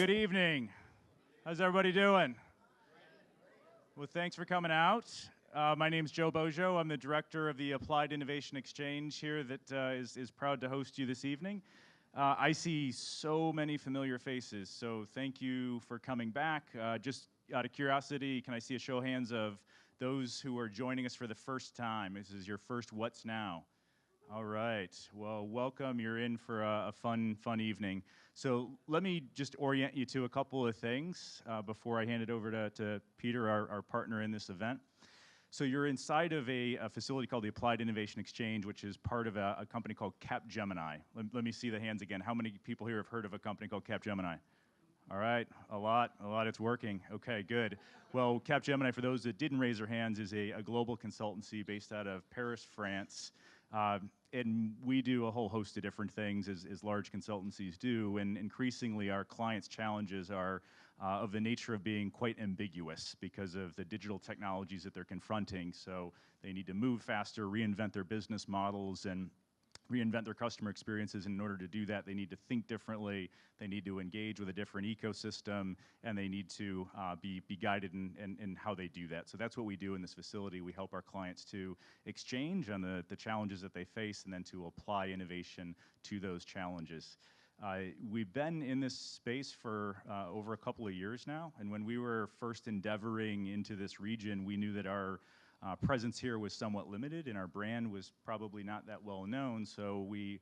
Good evening. How's everybody doing? Well, thanks for coming out. My name's Joe Bojo. I'm the director of the Applied Innovation Exchange here that is proud to host you this evening. I see so many familiar faces, so thank you for coming back. Just out of curiosity, can I see a show of hands of those who are joining us for the first time? This is your first What's Now. All right, well, welcome. You're in for a fun evening. So let me just orient you to a couple of things before I hand it over to Peter, our partner in this event. So you're inside of a facility called the Applied Innovation Exchange, which is part of a company called Capgemini. Let me see the hands again. How many people here have heard of a company called Capgemini? All right, a lot, it's working. Okay, good. Well, Capgemini, for those that didn't raise their hands, is a global consultancy based out of Paris, France. And we do a whole host of different things as large consultancies do, and increasingly our clients' challenges are of the nature of being quite ambiguous because of the digital technologies that they're confronting. So they need to move faster, reinvent their business models, and reinvent their customer experiences. And in order to do that, they need to think differently, they need to engage with a different ecosystem, and they need to be guided in how they do that. So that's what we do in this facility. We help our clients to exchange on the challenges that they face and then to apply innovation to those challenges. We've been in this space for over a couple of years now, and when we were first endeavoring into this region, we knew that our presence here was somewhat limited and our brand was probably not that well known, so we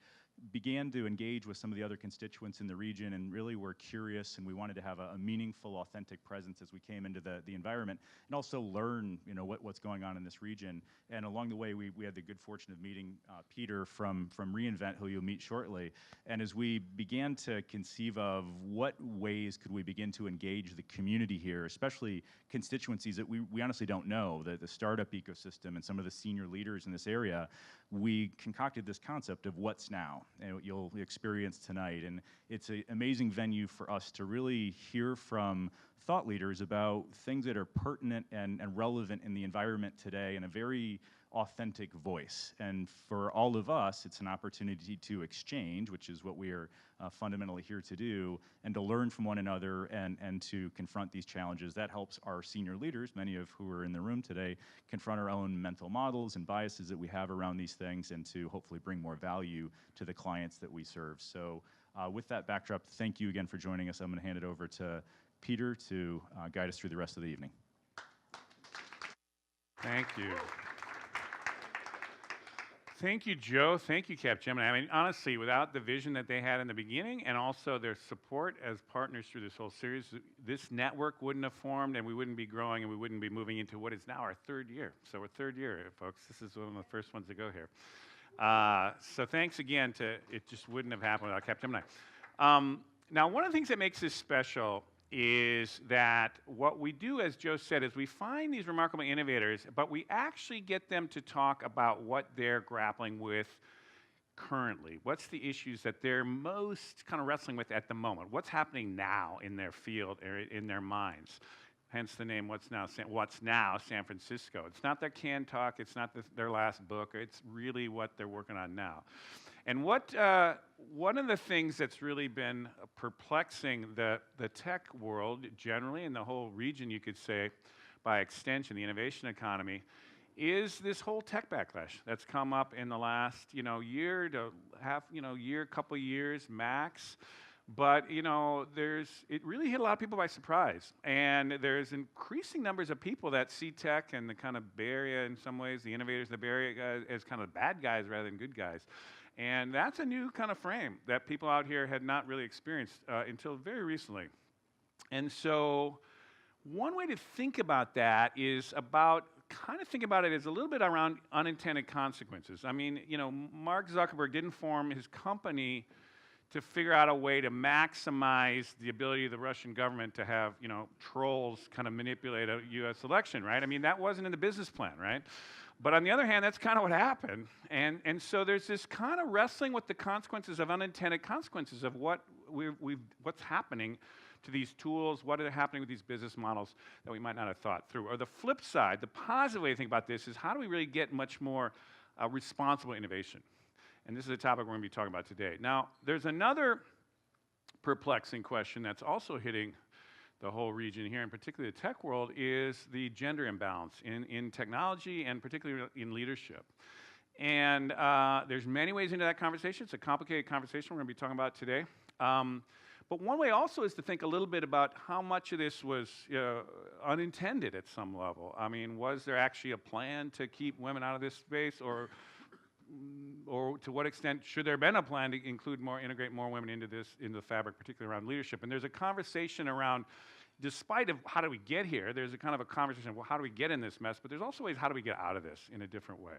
began to engage with some of the other constituents in the region and really were curious, and we wanted to have a meaningful, authentic presence as we came into the environment and also learn what's going on in this region. And along the way, we had the good fortune of meeting Peter from reInvent, who you'll meet shortly. And as we began to conceive of what ways could we begin to engage the community here, especially constituencies that we honestly don't know, the startup ecosystem and some of the senior leaders in this area, we concocted this concept of What's Now, and what you'll experience tonight. And it's an amazing venue for us to really hear from thought leaders about things that are pertinent and relevant in the environment today in a very authentic voice. And for all of us, it's an opportunity to exchange, which is what we are fundamentally here to do, and to learn from one another and to confront these challenges. That helps our senior leaders, many of who are in the room today, confront our own mental models and biases that we have around these things, and to hopefully bring more value to the clients that we serve. So with that backdrop, thank you again for joining us. I'm going to hand it over to Peter to guide us through the rest of the evening. Thank you. Thank you, Joe. Thank you, Capgemini. I mean, honestly, without the vision that they had in the beginning and also their support as partners through this whole series, this network wouldn't have formed, and we wouldn't be growing, and we wouldn't be moving into what is now our third year. So we're third year, folks. This is one of the first ones to go here. So thanks again it just wouldn't have happened without Capgemini. Now, one of the things that makes this special is that what we do, as Joe said, is we find these remarkable innovators, but we actually get them to talk about what they're grappling with currently. What's the issues that they're most kind of wrestling with at the moment? What's happening now in their field or in their minds? Hence the name What's Now San Francisco. It's not their canned talk, it's not their last book, it's really what they're working on now. And one of the things that's really been perplexing the tech world generally, and the whole region, you could say, by extension, the innovation economy, is this whole tech backlash that's come up in the last year to couple years max. But it really hit a lot of people by surprise, and there's increasing numbers of people that see tech and the kind of Bay Area, in some ways, the innovators of the Bay Area, as kind of bad guys rather than good guys. And that's a new kind of frame that people out here had not really experienced until very recently. And so one way to think about that is think about it as a little bit around unintended consequences. I mean, Mark Zuckerberg didn't form his company to figure out a way to maximize the ability of the Russian government to have, trolls kind of manipulate a U.S. election, right? I mean, that wasn't in the business plan, right? But on the other hand, that's kind of what happened. And so there's this kind of wrestling with the consequences of unintended consequences of what's happening to these tools, what are happening with these business models that we might not have thought through. Or the flip side, the positive way to think about this is how do we really get much more responsible innovation? And this is a topic we're going to be talking about today. Now, there's another perplexing question that's also hitting the whole region here, and particularly the tech world, is the gender imbalance in technology and particularly in leadership. And there's many ways into that conversation. It's a complicated conversation we're going to be talking about today. But one way also is to think a little bit about how much of this was unintended at some level. I mean, was there actually a plan to keep women out of this space, or to what extent should there have been a plan to integrate more women into the fabric, particularly around leadership? And there's a conversation around, despite of how do we get here, there's a kind of a conversation of, well, how do we get in this mess? But there's also ways, how do we get out of this in a different way?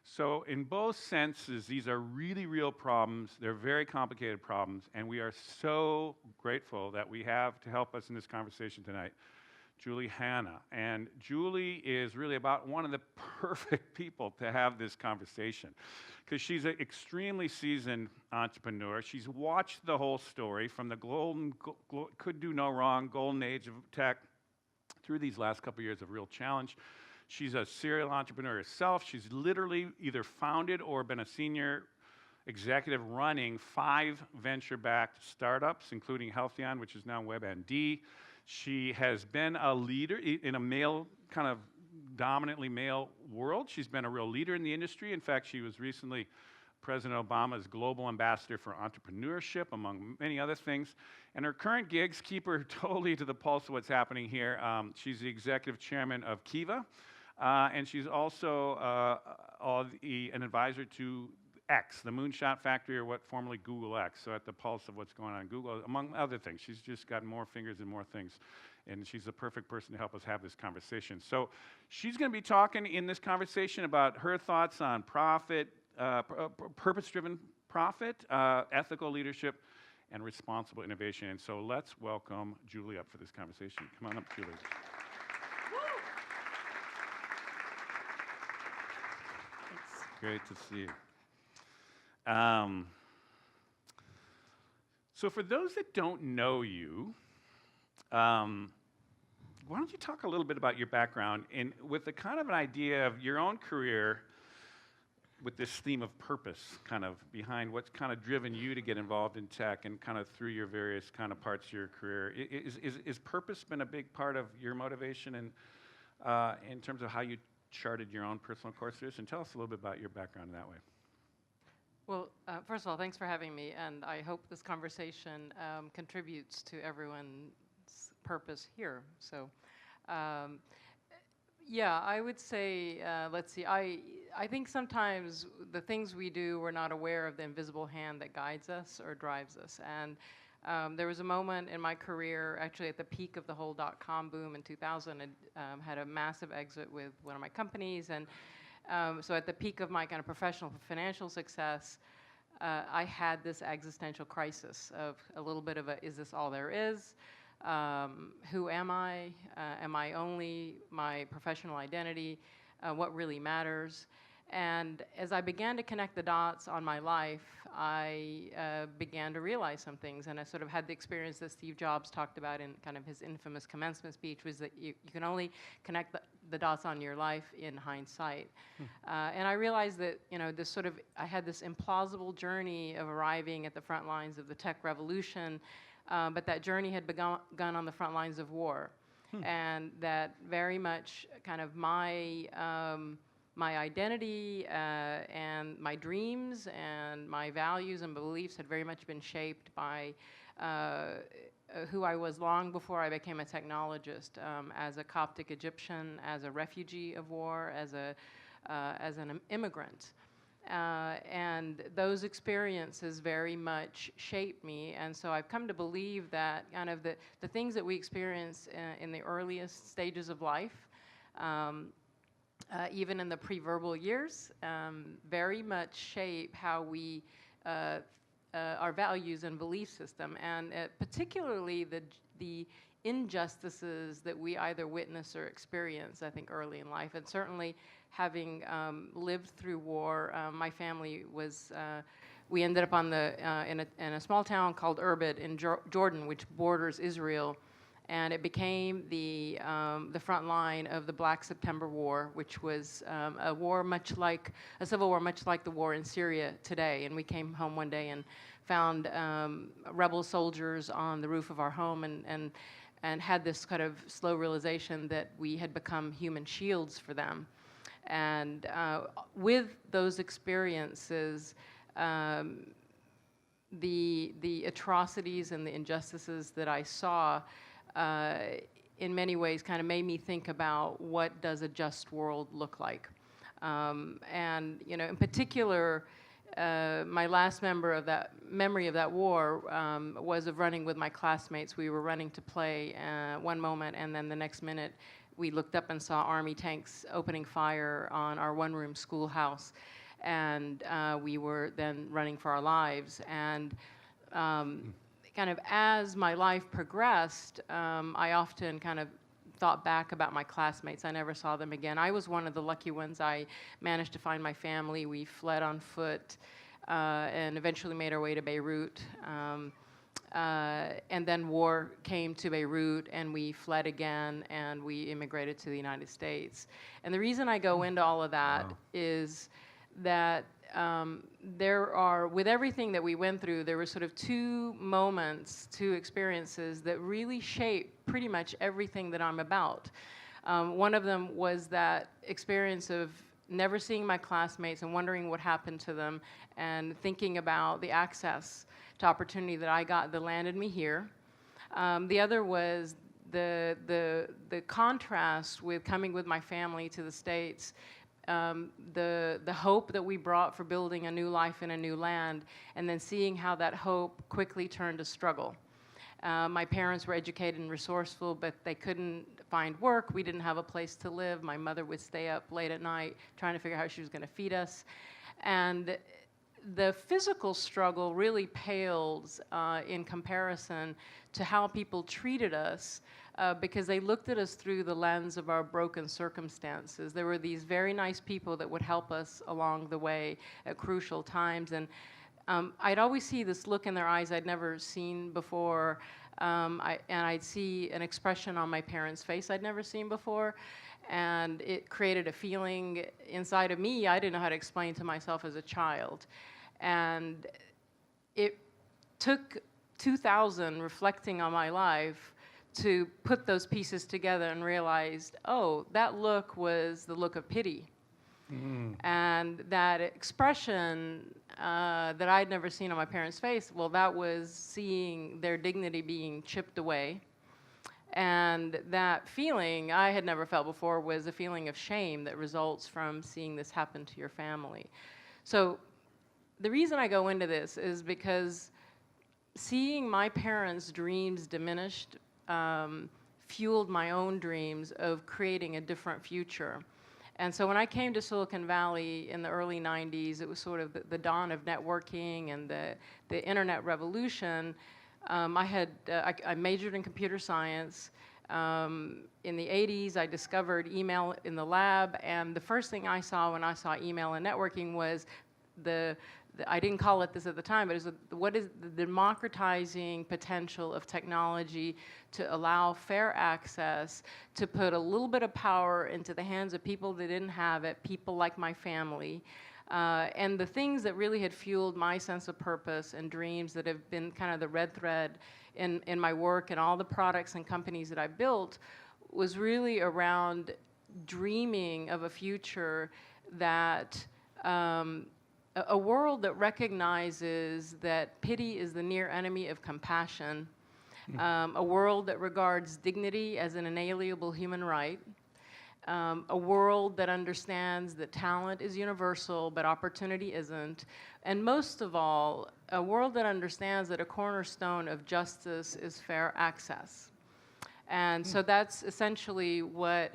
So in both senses, these are really real problems. They're very complicated problems, and we are so grateful that we have to help us in this conversation tonight Julie Hanna. And Julie is really about one of the perfect people to have this conversation, because she's an extremely seasoned entrepreneur. She's watched the whole story from the could do no wrong golden age of tech through these last couple of years of real challenge. She's a serial entrepreneur herself. She's literally either founded or been a senior executive running 5 venture-backed startups, including Healthion, which is now WebMD. She has been a leader in a male, kind of dominantly male world. She's been a real leader in the industry. In fact, she was recently President Obama's global ambassador for entrepreneurship, among many other things. And her current gigs keep her totally to the pulse of what's happening here. She's the executive chairman of Kiva, and she's also an advisor to X, the Moonshot Factory, or what formerly Google X, so at the pulse of what's going on in Google, among other things. She's just got more fingers and more things, and she's the perfect person to help us have this conversation. So she's going to be talking in this conversation about her thoughts on profit, purpose-driven profit, ethical leadership, and responsible innovation. And so let's welcome Julie up for this conversation. Come on up, Julie. Thanks. Great to see you. So for those that don't know you, why don't you talk a little bit about your background, and with the kind of an idea of your own career with this theme of purpose kind of behind what's kind of driven you to get involved in tech and kind of through your various kind of parts of your career. Is purpose been a big part of your motivation and in terms of how you charted your own personal course through this? And tell us a little bit about your background in that way. Well, first of all, thanks for having me, and I hope this conversation contributes to everyone's purpose here. So, yeah, I would say, let's see, I think sometimes the things we do, we're not aware of the invisible hand that guides us or drives us. And there was a moment in my career, actually at the peak of the whole .com boom in 2000, had a massive exit with one of my companies, and so at the peak of my kind of professional financial success, I had this existential crisis of a little bit of a, is this all there is? Who am I? Am I only my professional identity? What really matters? And as I began to connect the dots on my life, I began to realize some things, and I sort of had the experience that Steve Jobs talked about in kind of his infamous commencement speech, was that you can only connect the dots on your life in hindsight. And I realized that, this sort of, I had this implausible journey of arriving at the front lines of the tech revolution, but that journey had begun on the front lines of war. And that very much kind of my identity and my dreams and my values and beliefs had very much been shaped by who I was long before I became a technologist, as a Coptic Egyptian, as a refugee of war, as an immigrant. And those experiences very much shaped me, and so I've come to believe that kind of the things that we experience in the earliest stages of life, even in the pre-verbal years, very much shape how we, our values and belief system, and particularly the injustices that we either witness or experience, I think, early in life. And certainly having lived through war, my family was, we ended up on in a small town called Irbid in Jordan, which borders Israel. And it became the front line of the Black September War, which was a civil war much like the war in Syria today. And we came home one day and found rebel soldiers on the roof of our home and had this kind of slow realization that we had become human shields for them. And with those experiences, the atrocities and the injustices that I saw in many ways kind of made me think about what does a just world look like. And you know, in particular, my last memory of that war was of running with my classmates. We were running to play one moment, and then the next minute we looked up and saw Army tanks opening fire on our one-room schoolhouse. And we were then running for our lives. And kind of as my life progressed, I often kind of thought back about my classmates. I never saw them again. I was one of the lucky ones. I managed to find my family. We fled on foot and eventually made our way to Beirut. And then war came to Beirut, and we fled again, and we immigrated to the United States. And the reason I go into all of that is that there are, with everything that we went through, there were sort of two moments, two experiences that really shape pretty much everything that I'm about. One of them was that experience of never seeing my classmates and wondering what happened to them, and thinking about the access to opportunity that I got that landed me here. The other was the contrast with coming with my family to the States, the hope that we brought for building a new life in a new land, and then seeing how that hope quickly turned to struggle. My parents were educated and resourceful, but they couldn't find work. We didn't have a place to live. My mother would stay up late at night trying to figure out how she was going to feed us. And the physical struggle really pales in comparison to how people treated us, because they looked at us through the lens of our broken circumstances. There were these very nice people that would help us along the way at crucial times. And I'd always see this look in their eyes I'd never seen before. And I'd see an expression on my parents' face I'd never seen before. And it created a feeling inside of me I didn't know how to explain to myself as a child. And it took 2000 reflecting on my life to put those pieces together and realized, oh, that look was the look of pity. And that expression that I'd never seen on my parents' face, well, that was seeing their dignity being chipped away. And that feeling I had never felt before was a feeling of shame that results from seeing this happen to your family. So the reason I go into this is because seeing my parents' dreams diminished fueled my own dreams of creating a different future. And so when I came to Silicon Valley in the early 90s, it was sort of the dawn of networking and the internet revolution. I majored in computer science. In the 80s, I discovered email in the lab, and the first thing I saw when I saw email and networking was I didn't call it this at the time, but it was what is the democratizing potential of technology to allow fair access, to put a little bit of power into the hands of people that didn't have it, people like my family. And the things that really had fueled my sense of purpose and dreams that have been kind of the red thread in my work and all the products and companies that I built was really around dreaming of a future that a world that recognizes that pity is the near enemy of compassion, a world that regards dignity as an inalienable human right, a world that understands that talent is universal but opportunity isn't, and most of all, a world that understands that a cornerstone of justice is fair access. And so that's essentially what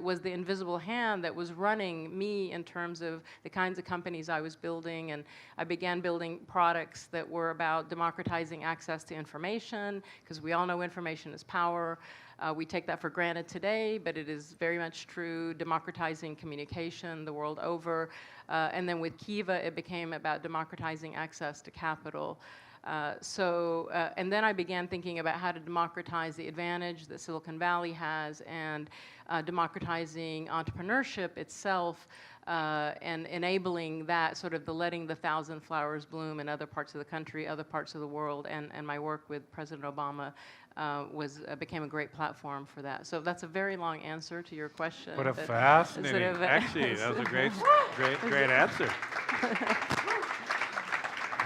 was the invisible hand that was running me in terms of the kinds of companies I was building. And I began building products that were about democratizing access to information, because we all know information is power. We take that for granted today, but it is very much true, democratizing communication the world over. And then with Kiva, it became about democratizing access to capital. And then I began thinking about how to democratize the advantage that Silicon Valley has, and democratizing entrepreneurship itself, and enabling that, sort of the letting the thousand flowers bloom in other parts of the country, other parts of the world, and my work with President Obama became a great platform for that. So that's a very long answer to your question. What a fascinating, actually, that was a great answer.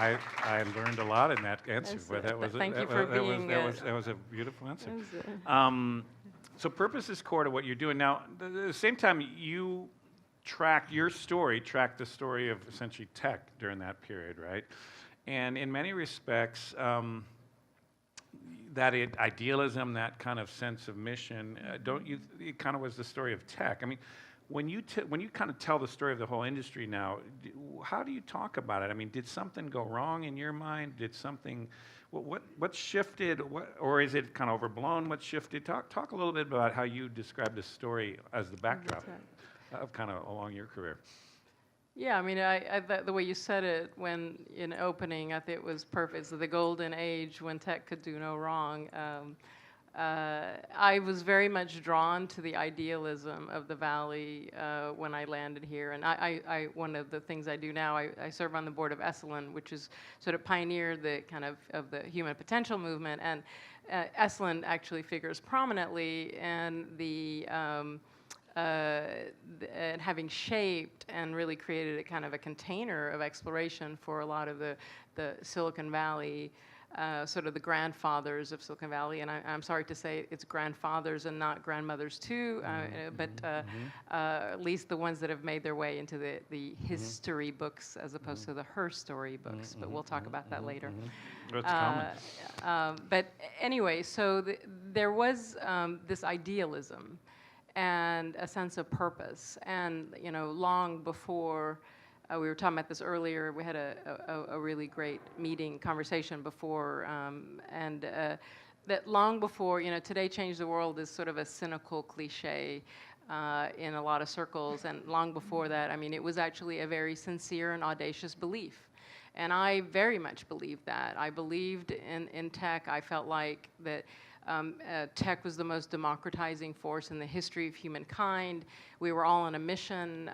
I learned a lot in that answer, but that was a beautiful answer. So purpose is core to what you're doing. Now, at the same time, you tracked the story of essentially tech during that period, right? And in many respects, that idealism, that kind of sense of mission, it kind of was the story of tech. I mean, when you kind of tell the story of the whole industry now, how do you talk about it? I mean, did something go wrong in your mind? Did something, what shifted, or is it kind of overblown? What shifted? Talk a little bit about how you describe the story as the backdrop of kind of along your career. Yeah, I mean, the way you said it when in opening, I think it was perfect. So the golden age when tech could do no wrong. I was very much drawn to the idealism of the Valley when I landed here. And one of the things I do now, I serve on the board of Esalen, which is sort of pioneered the kind of the human potential movement. And Esalen actually figures prominently in and having shaped and really created a kind of a container of exploration for a lot of the Silicon Valley, sort of the grandfathers of Silicon Valley. And I'm sorry to say it's grandfathers and not grandmothers too, but at least the ones that have made their way into the history books as opposed to the her story books. But we'll talk about that later. That's common. But anyway, so there was this idealism and a sense of purpose. And, you know, long before, we were talking about this earlier, we had a really great conversation before, that long before, you know, today change the world is sort of a cynical cliche in a lot of circles. And long before that, I mean, it was actually a very sincere and audacious belief. And I very much believed that. I believed in tech. I felt like that tech was the most democratizing force in the history of humankind. We were all on a mission.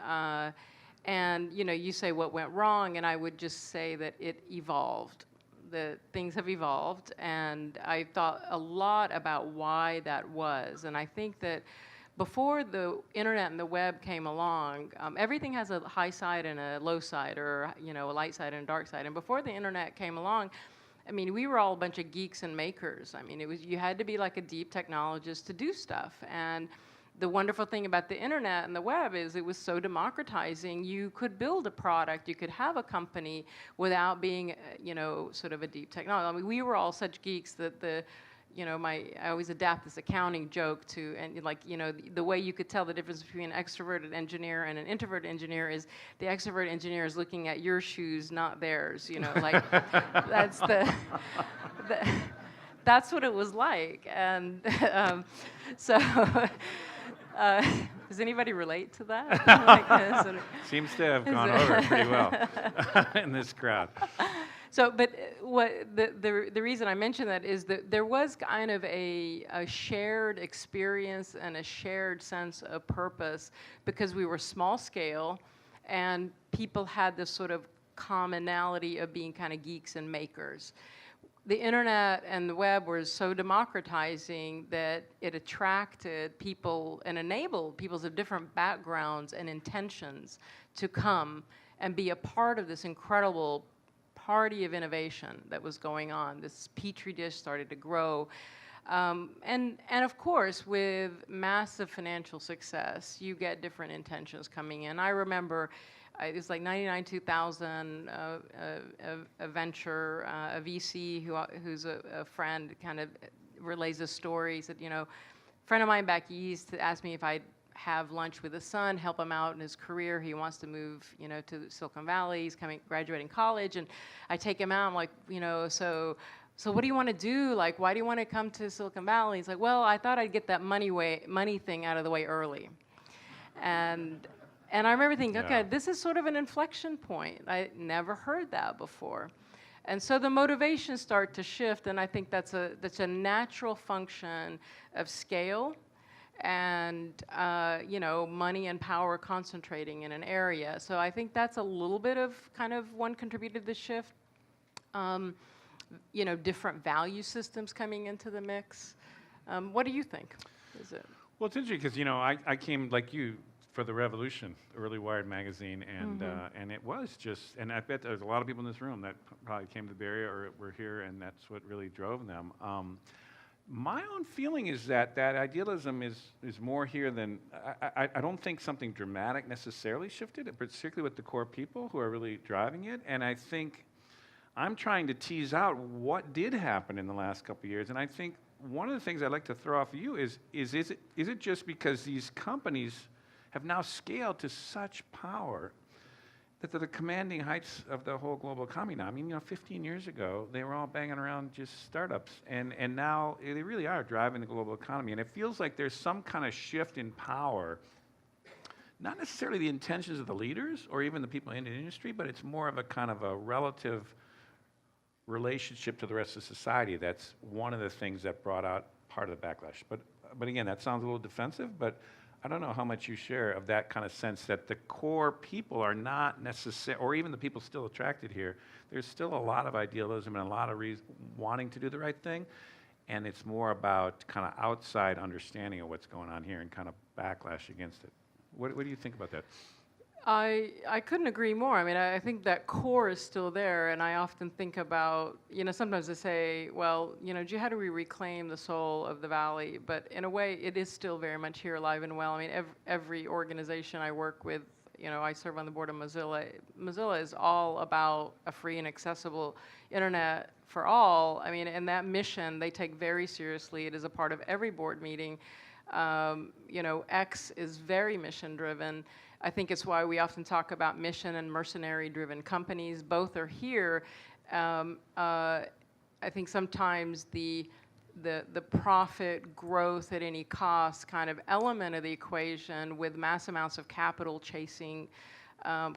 And, you know, you say what went wrong, and I would just say that it evolved. The things have evolved, and I thought a lot about why that was. And I think that before the internet and the web came along, everything has a high side and a low side, or, you know, a light side and a dark side. And before the internet came along, I mean, we were all a bunch of geeks and makers. I mean, you had to be like a deep technologist to do stuff. And the wonderful thing about the internet and the web is it was so democratizing. You could build a product, you could have a company without being, you know, sort of a deep technologist. I mean, we were all such geeks that you know, I always adapt this accounting joke to, and like, you know, the way you could tell the difference between an extroverted engineer and an introverted engineer is the extroverted engineer is looking at your shoes, not theirs, you know, like, that's what it was like. And so, does anybody relate to that? Like, sort of, seems to have gone over pretty well in this crowd. So, but what the reason I mention that is that there was kind of a shared experience and a shared sense of purpose because we were small scale, and people had this sort of commonality of being kind of geeks and makers. The internet and the web were so democratizing that it attracted people and enabled people of different backgrounds and intentions to come and be a part of this incredible party of innovation that was going on. This petri dish started to grow. And of course, with massive financial success, you get different intentions coming in. I remember it was like 99, 2000, a venture, a VC who's a friend kind of relays a story. He said, you know, a friend of mine back east asked me if I'd have lunch with his son, help him out in his career. He wants to move, you know, to Silicon Valley. He's graduating college, and I take him out. I'm like, you know, so what do you want to do? Like, why do you want to come to Silicon Valley? He's like, well, I thought I'd get that money thing out of the way early. And I remember thinking, okay, this is sort of an inflection point. I never heard that before. And so the motivations start to shift, and I think that's a natural function of scale and money and power concentrating in an area. So I think that's a little bit of kind of one contributed to the shift. Different value systems coming into the mix. What do you think? Is it? Well, it's interesting because I came like you for the Revolution, Early Wired magazine, and it was just, and I bet there's a lot of people in this room that probably came to the Bay Area or were here, and that's what really drove them. My own feeling is that idealism is more here than, I don't think something dramatic necessarily shifted, particularly with the core people who are really driving it, and I think I'm trying to tease out what did happen in the last couple of years, and I think one of the things I'd like to throw off of you is it just because these companies have now scaled to such power that they're the commanding heights of the whole global economy now? I mean, 15 years ago, they were all banging around just startups, and now they really are driving the global economy, and it feels like there's some kind of shift in power, not necessarily the intentions of the leaders or even the people in the industry, but it's more of a kind of a relative relationship to the rest of society. That's one of the things that brought out part of the backlash. But again, that sounds a little defensive, but I don't know how much you share of that kind of sense that the core people are not necessarily, or even the people still attracted here, there's still a lot of idealism and a lot of wanting to do the right thing, and it's more about kind of outside understanding of what's going on here and kind of backlash against it. What do you think about that? I couldn't agree more. I mean, I think that core is still there, and I often think about, sometimes they say, well, gee, how do we reclaim the soul of the Valley? But in a way, it is still very much here, alive and well. I mean, every organization I work with, I serve on the board of Mozilla. Mozilla is all about a free and accessible internet for all. I mean, and that mission they take very seriously. It is a part of every board meeting. X is very mission driven. I think it's why we often talk about mission and mercenary-driven companies. Both are here. I think sometimes the profit growth at any cost kind of element of the equation with mass amounts of capital chasing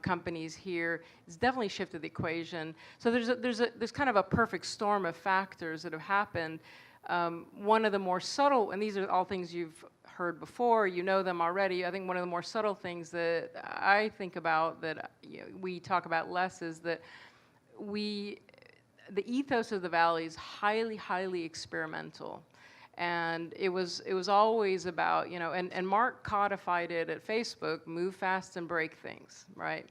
companies here has definitely shifted the equation. So there's kind of a perfect storm of factors that have happened. One of the more subtle, and these are all things you've heard before, you know them already. I think one of the more subtle things that I think about that we talk about less is that the ethos of the Valley is highly, highly experimental. And it was always about, and Mark codified it at Facebook, move fast and break things, right?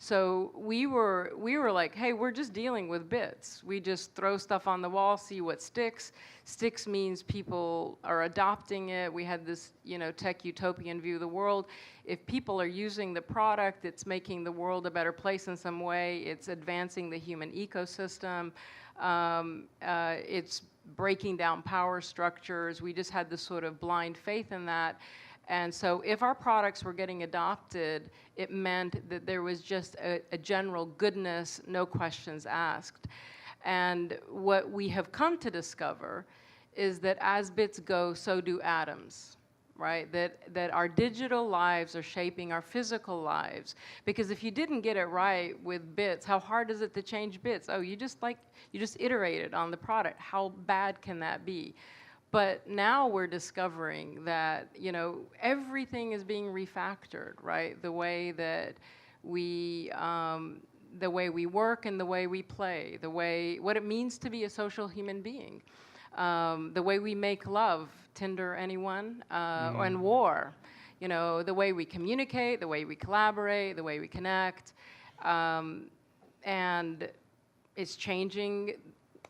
So we were like, hey, we're just dealing with bits. We just throw stuff on the wall, see what sticks. Sticks means people are adopting it. We had this, tech utopian view of the world. If people are using the product, it's making the world a better place in some way. It's advancing the human ecosystem. It's breaking down power structures. We just had this sort of blind faith in that. And so if our products were getting adopted, it meant that there was just a general goodness, no questions asked. And what we have come to discover is that as bits go, so do atoms, right? That our digital lives are shaping our physical lives. Because if you didn't get it right with bits, how hard is it to change bits? Oh, you just iterated on the product. How bad can that be? But now we're discovering that, everything is being refactored, right? The way that we work and the way we play, what it means to be a social human being, the way we make love, Tinder, anyone, and war, the way we communicate, the way we collaborate, the way we connect, and it's changing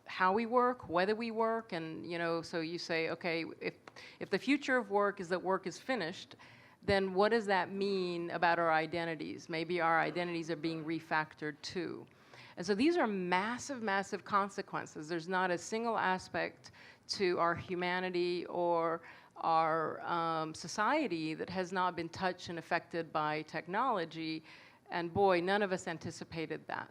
how we work, whether we work, and so you say, okay, if the future of work is that work is finished, then what does that mean about our identities? Maybe our identities are being refactored too. And so these are massive, massive consequences. There's not a single aspect to our humanity or our society that has not been touched and affected by technology, and boy, none of us anticipated that.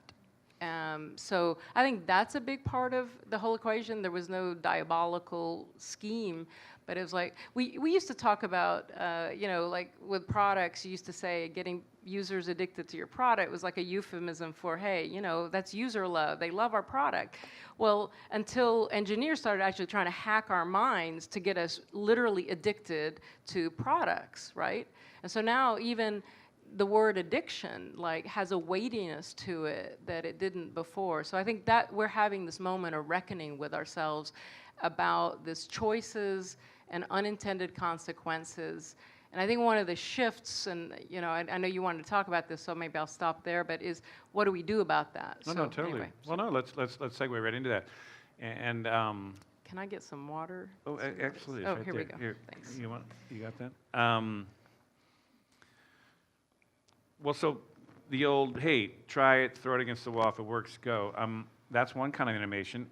So I think that's a big part of the whole equation. There was no diabolical scheme, but it was like, we used to talk about, like with products, you used to say getting users addicted to your product was like a euphemism for, hey, that's user love. They love our product. Well, until engineers started actually trying to hack our minds to get us literally addicted to products, right? And so now even the word addiction has a weightiness to it that it didn't before. So I think that we're having this moment of reckoning with ourselves about these choices and unintended consequences. And I think one of the shifts, and I know you wanted to talk about this, so maybe I'll stop there, but is what do we do about that? No, so, totally. Anyway, well, no, let's segue right into that. And can I get some water? oh, actually, Oh, right here there. we go. Here, Thanks. you got that? Well, so the old, hey, try it, throw it against the wall, if it works, go. That's one kind of innovation.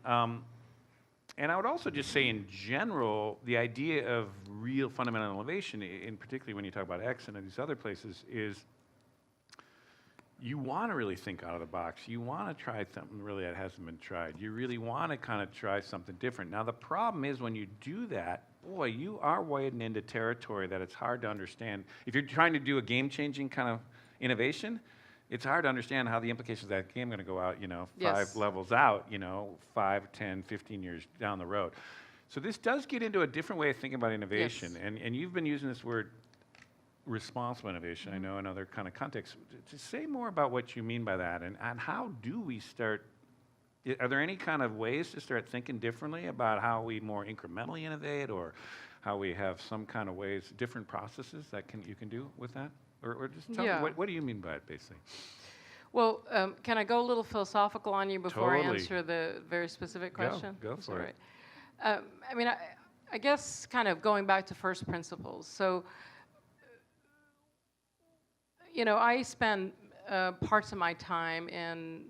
And I would also just say in general, the idea of real fundamental innovation, in particularly when you talk about X and these other places, is you want to really think out of the box. You want to try something really that hasn't been tried. You really want to kind of try something different. Now, the problem is when you do that, boy, you are wading into territory that it's hard to understand. If you're trying to do a game-changing kind of innovation, it's hard to understand how the implications of that game are going to go out, Yes. 5 levels out, 5, 10, 15 years down the road. So this does get into a different way of thinking about innovation. Yes. And you've been using this word responsible innovation, I know, in other kind of contexts. To say more about what you mean by that, and how do we start, are there any kind of ways to start thinking differently about how we more incrementally innovate, or how we have some kind of ways, different processes that you can do with that? Or just tell me, what do you mean by it, basically? Well, can I go a little philosophical on you before I Totally. answer the very specific question? Go Is for that it. right? I mean, I guess kind of going back to first principles. So, I spend parts of my time in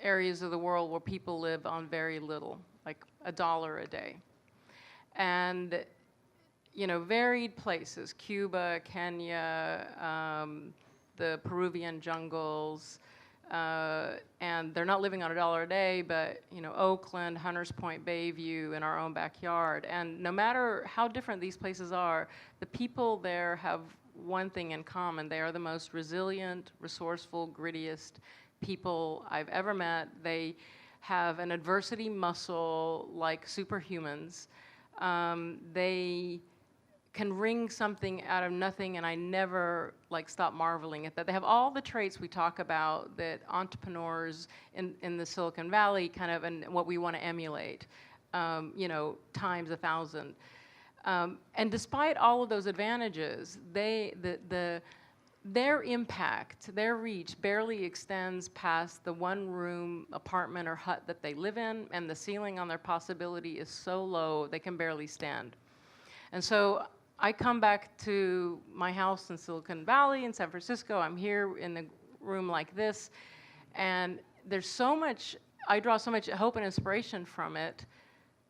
areas of the world where people live on very little, like $1 a day. And varied places, Cuba, Kenya, the Peruvian jungles, and they're not living on $1 a day, but, Oakland, Hunters Point, Bayview, in our own backyard. And no matter how different these places are, the people there have one thing in common. They are the most resilient, resourceful, grittiest people I've ever met. They have an adversity muscle like superhumans. They can wring something out of nothing, and I never stop marveling at that. They have all the traits we talk about that entrepreneurs in the Silicon Valley kind of, and what we want to emulate, times 1,000. And despite all of those advantages, their impact, their reach barely extends past the one-room apartment or hut that they live in, and the ceiling on their possibility is so low they can barely stand. And so I come back to my house in Silicon Valley in San Francisco. I'm here in a room like this, and there's so much, I draw so much hope and inspiration from it,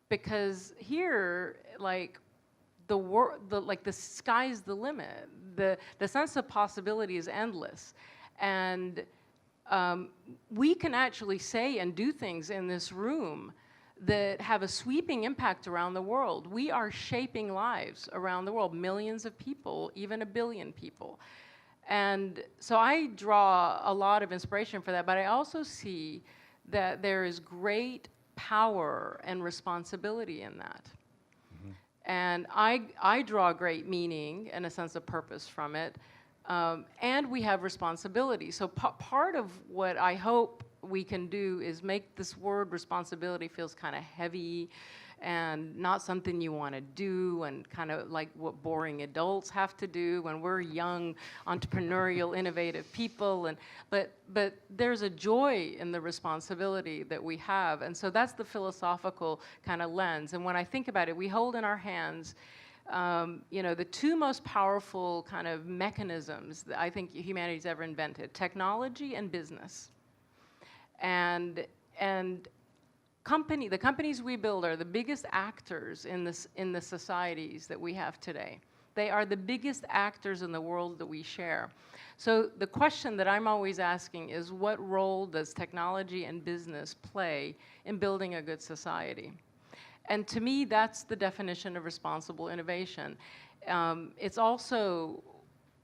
because here, the sky's the limit. The sense of possibility is endless. And we can actually say and do things in this room that have a sweeping impact around the world. We are shaping lives around the world, millions of people, even 1 billion people. And so I draw a lot of inspiration for that, but I also see that there is great power and responsibility in that. And I draw great meaning and a sense of purpose from it. And we have responsibility. So part of what I hope we can do is make this word responsibility feels kind of heavy and not something you want to do, and kind of like what boring adults have to do when we're young, entrepreneurial, innovative people. But there's a joy in the responsibility that we have. And so that's the philosophical kind of lens. And when I think about it, we hold in our hands the 2 most powerful kind of mechanisms that I think humanity's ever invented: technology and business. And the companies we build are the biggest actors in the societies that we have today. They are the biggest actors in the world that we share. So the question that I'm always asking is, what role does technology and business play in building a good society? And to me, that's the definition of responsible innovation. It's also,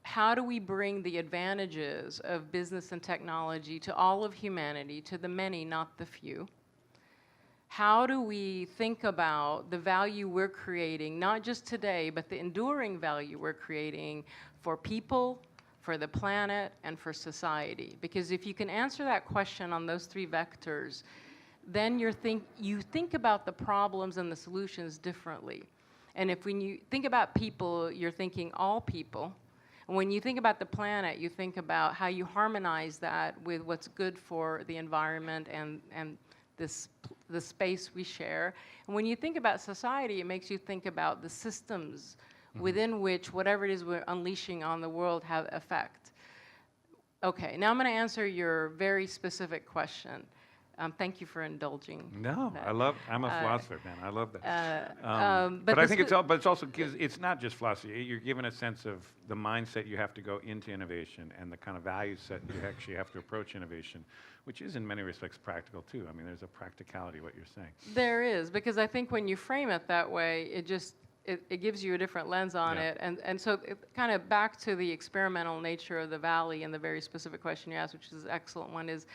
how do we bring the advantages of business and technology to all of humanity, to the many, not the few? How do we think about the value we're creating, not just today, but the enduring value we're creating for people, for the planet, and for society? Because if you can answer that question on those three vectors, then you think about the problems and the solutions differently. And when you think about people, you're thinking all people. And when you think about the planet, you think about how you harmonize that with what's good for the environment and the space we share. And when you think about society, it makes you think about the systems within which whatever it is we're unleashing on the world have effect. Okay, now I'm going to answer your very specific question. Thank you for indulging. No, that. I'm a philosopher, man. I love that. But I think it's also gives, it's not just philosophy. You're given a sense of the mindset you have to go into innovation and the kind of value set you actually have to approach innovation, which is in many respects practical too. I mean, there's a practicality what you're saying. There is, because I think when you frame it that way, it gives you a different lens on it. And so kind of back to the experimental nature of the Valley and the very specific question you asked, which is an excellent one, is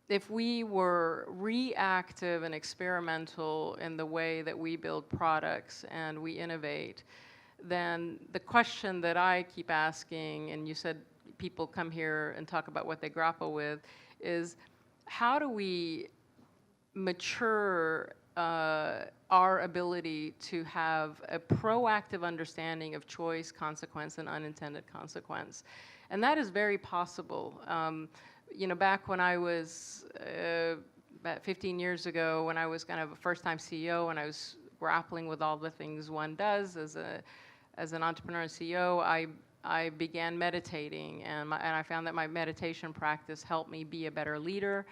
if we were reactive and experimental in the way that we build products and we innovate, then the question that I keep asking, and you said people come here and talk about what they grapple with, is how do we mature our ability to have a proactive understanding of choice, consequence, and unintended consequence? And that is very possible. You know, back when I was, about 15 years ago, when I was kind of a first-time CEO and I was grappling with all the things one does as an entrepreneur and CEO, I began meditating, and I found that my meditation practice helped me be a better leader,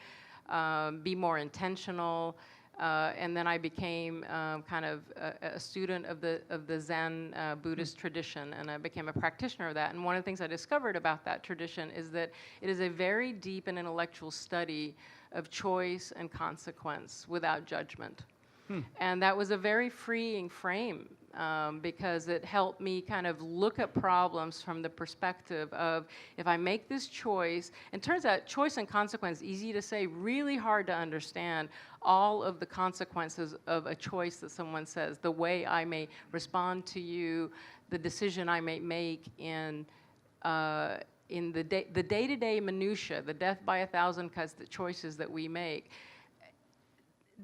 be more intentional, and then I became kind of a student of the Zen Buddhist tradition, and I became a practitioner of that. And one of the things I discovered about that tradition is that it is a very deep and intellectual study of choice and consequence without judgment. And that was a very freeing frame, because it helped me kind of look at problems from the perspective of, if I make this choice, and it turns out choice and consequence, easy to say, really hard to understand all of the consequences of a choice that someone says, the way I may respond to you, the decision I may make in the day-to-day minutia, the death by 1,000 cuts, the choices that we make.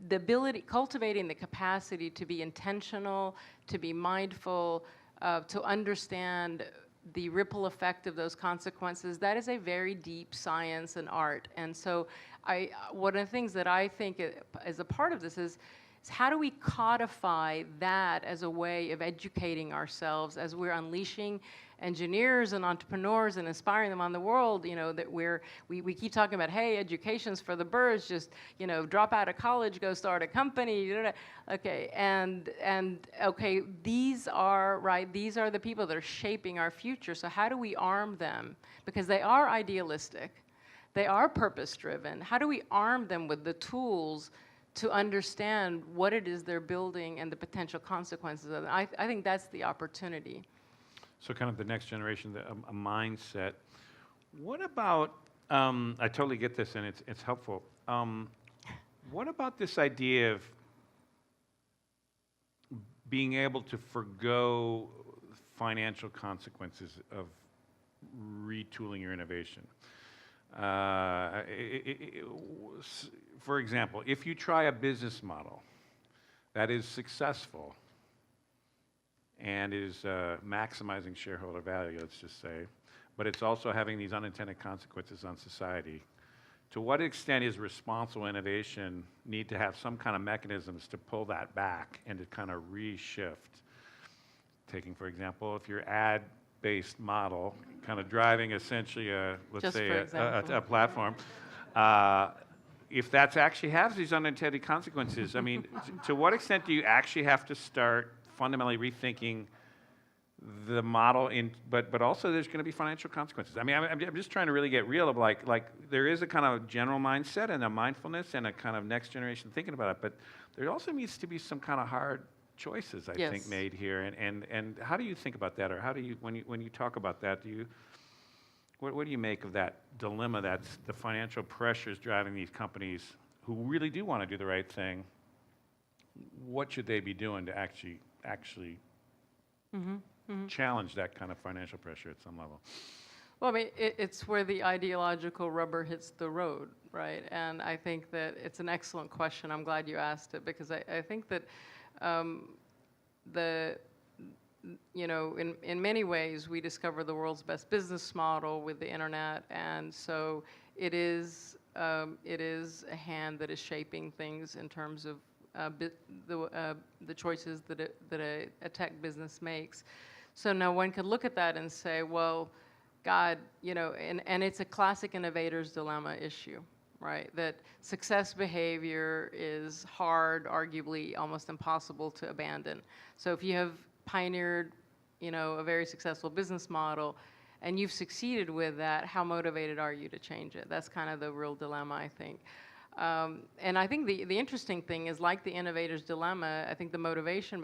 The ability, cultivating the capacity to be intentional, to be mindful, to understand the ripple effect of those consequences, that is a very deep science and art. And so one of the things that I think is a part of this is how do we codify that as a way of educating ourselves as we're unleashing engineers and entrepreneurs and inspiring them on the world, you know, that we keep talking about, hey, education's for the birds, just, you know, drop out of college, go start a company, okay, and okay, these are the people that are shaping our future, so how do we arm them? Because they are idealistic, they are purpose-driven. How do we arm them with the tools to understand what it is they're building and the potential consequences of it? I think that's the opportunity. So kind of the next generation, a mindset. What about, I totally get this and it's helpful. What about this idea of being able to forgo financial consequences of retooling your innovation? For example, if you try a business model that is successful and is maximizing shareholder value, let's just say, but it's also having these unintended consequences on society, to what extent is responsible innovation need to have some kind of mechanisms to pull that back and to kind of reshift? Taking, for example, if your ad-based model, kind of driving essentially a platform, if that actually has these unintended consequences, I mean, to what extent do you actually have to start fundamentally rethinking the model but also there's going to be financial consequences. I mean, I'm just trying to really get real of like there is a kind of general mindset and a mindfulness and a kind of next generation thinking about it, but there also needs to be some kind of hard choices, I think, made here. And how do you think about that, or how do you, when you talk about that, what do you make of that dilemma that's the financial pressures driving these companies who really do want to do the right thing? What should they be doing to actually challenge that kind of financial pressure at some level? Well, I mean, it's where the ideological rubber hits the road, right? And I think that it's an excellent question. I'm glad you asked it, because I think that in many ways, we discover the world's best business model with the internet, and so it is a hand that is shaping things in terms of the choices that a tech business makes. So now one could look at that and say, well, God, and it's a classic innovator's dilemma issue, right? That success behavior is hard, arguably almost impossible to abandon. So if you have pioneered, a very successful business model, and you've succeeded with that, how motivated are you to change it? That's kind of the real dilemma, I think. And I think the interesting thing is, like the innovator's dilemma, I think the motivation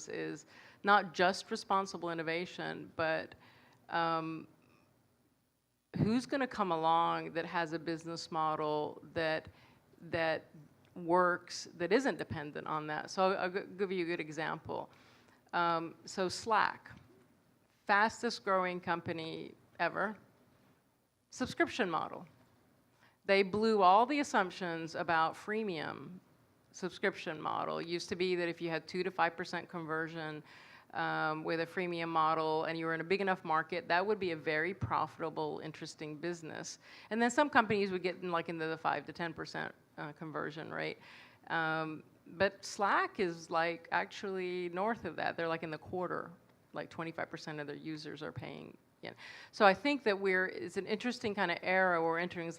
is not just responsible innovation, but who's going to come along that has a business model that works, that isn't dependent on that. So I'll give you a good example. So Slack, fastest growing company ever, subscription model. They blew all the assumptions about freemium subscription model. It used to be that if you had 2 to 5% conversion with a freemium model and you were in a big enough market, that would be a very profitable, interesting business. And then some companies would get into the 5 to 10% conversion rate. But Slack is actually north of that. They're in the quarter, 25% of their users are paying. Yeah. So I think that it's an interesting kind of era we're entering.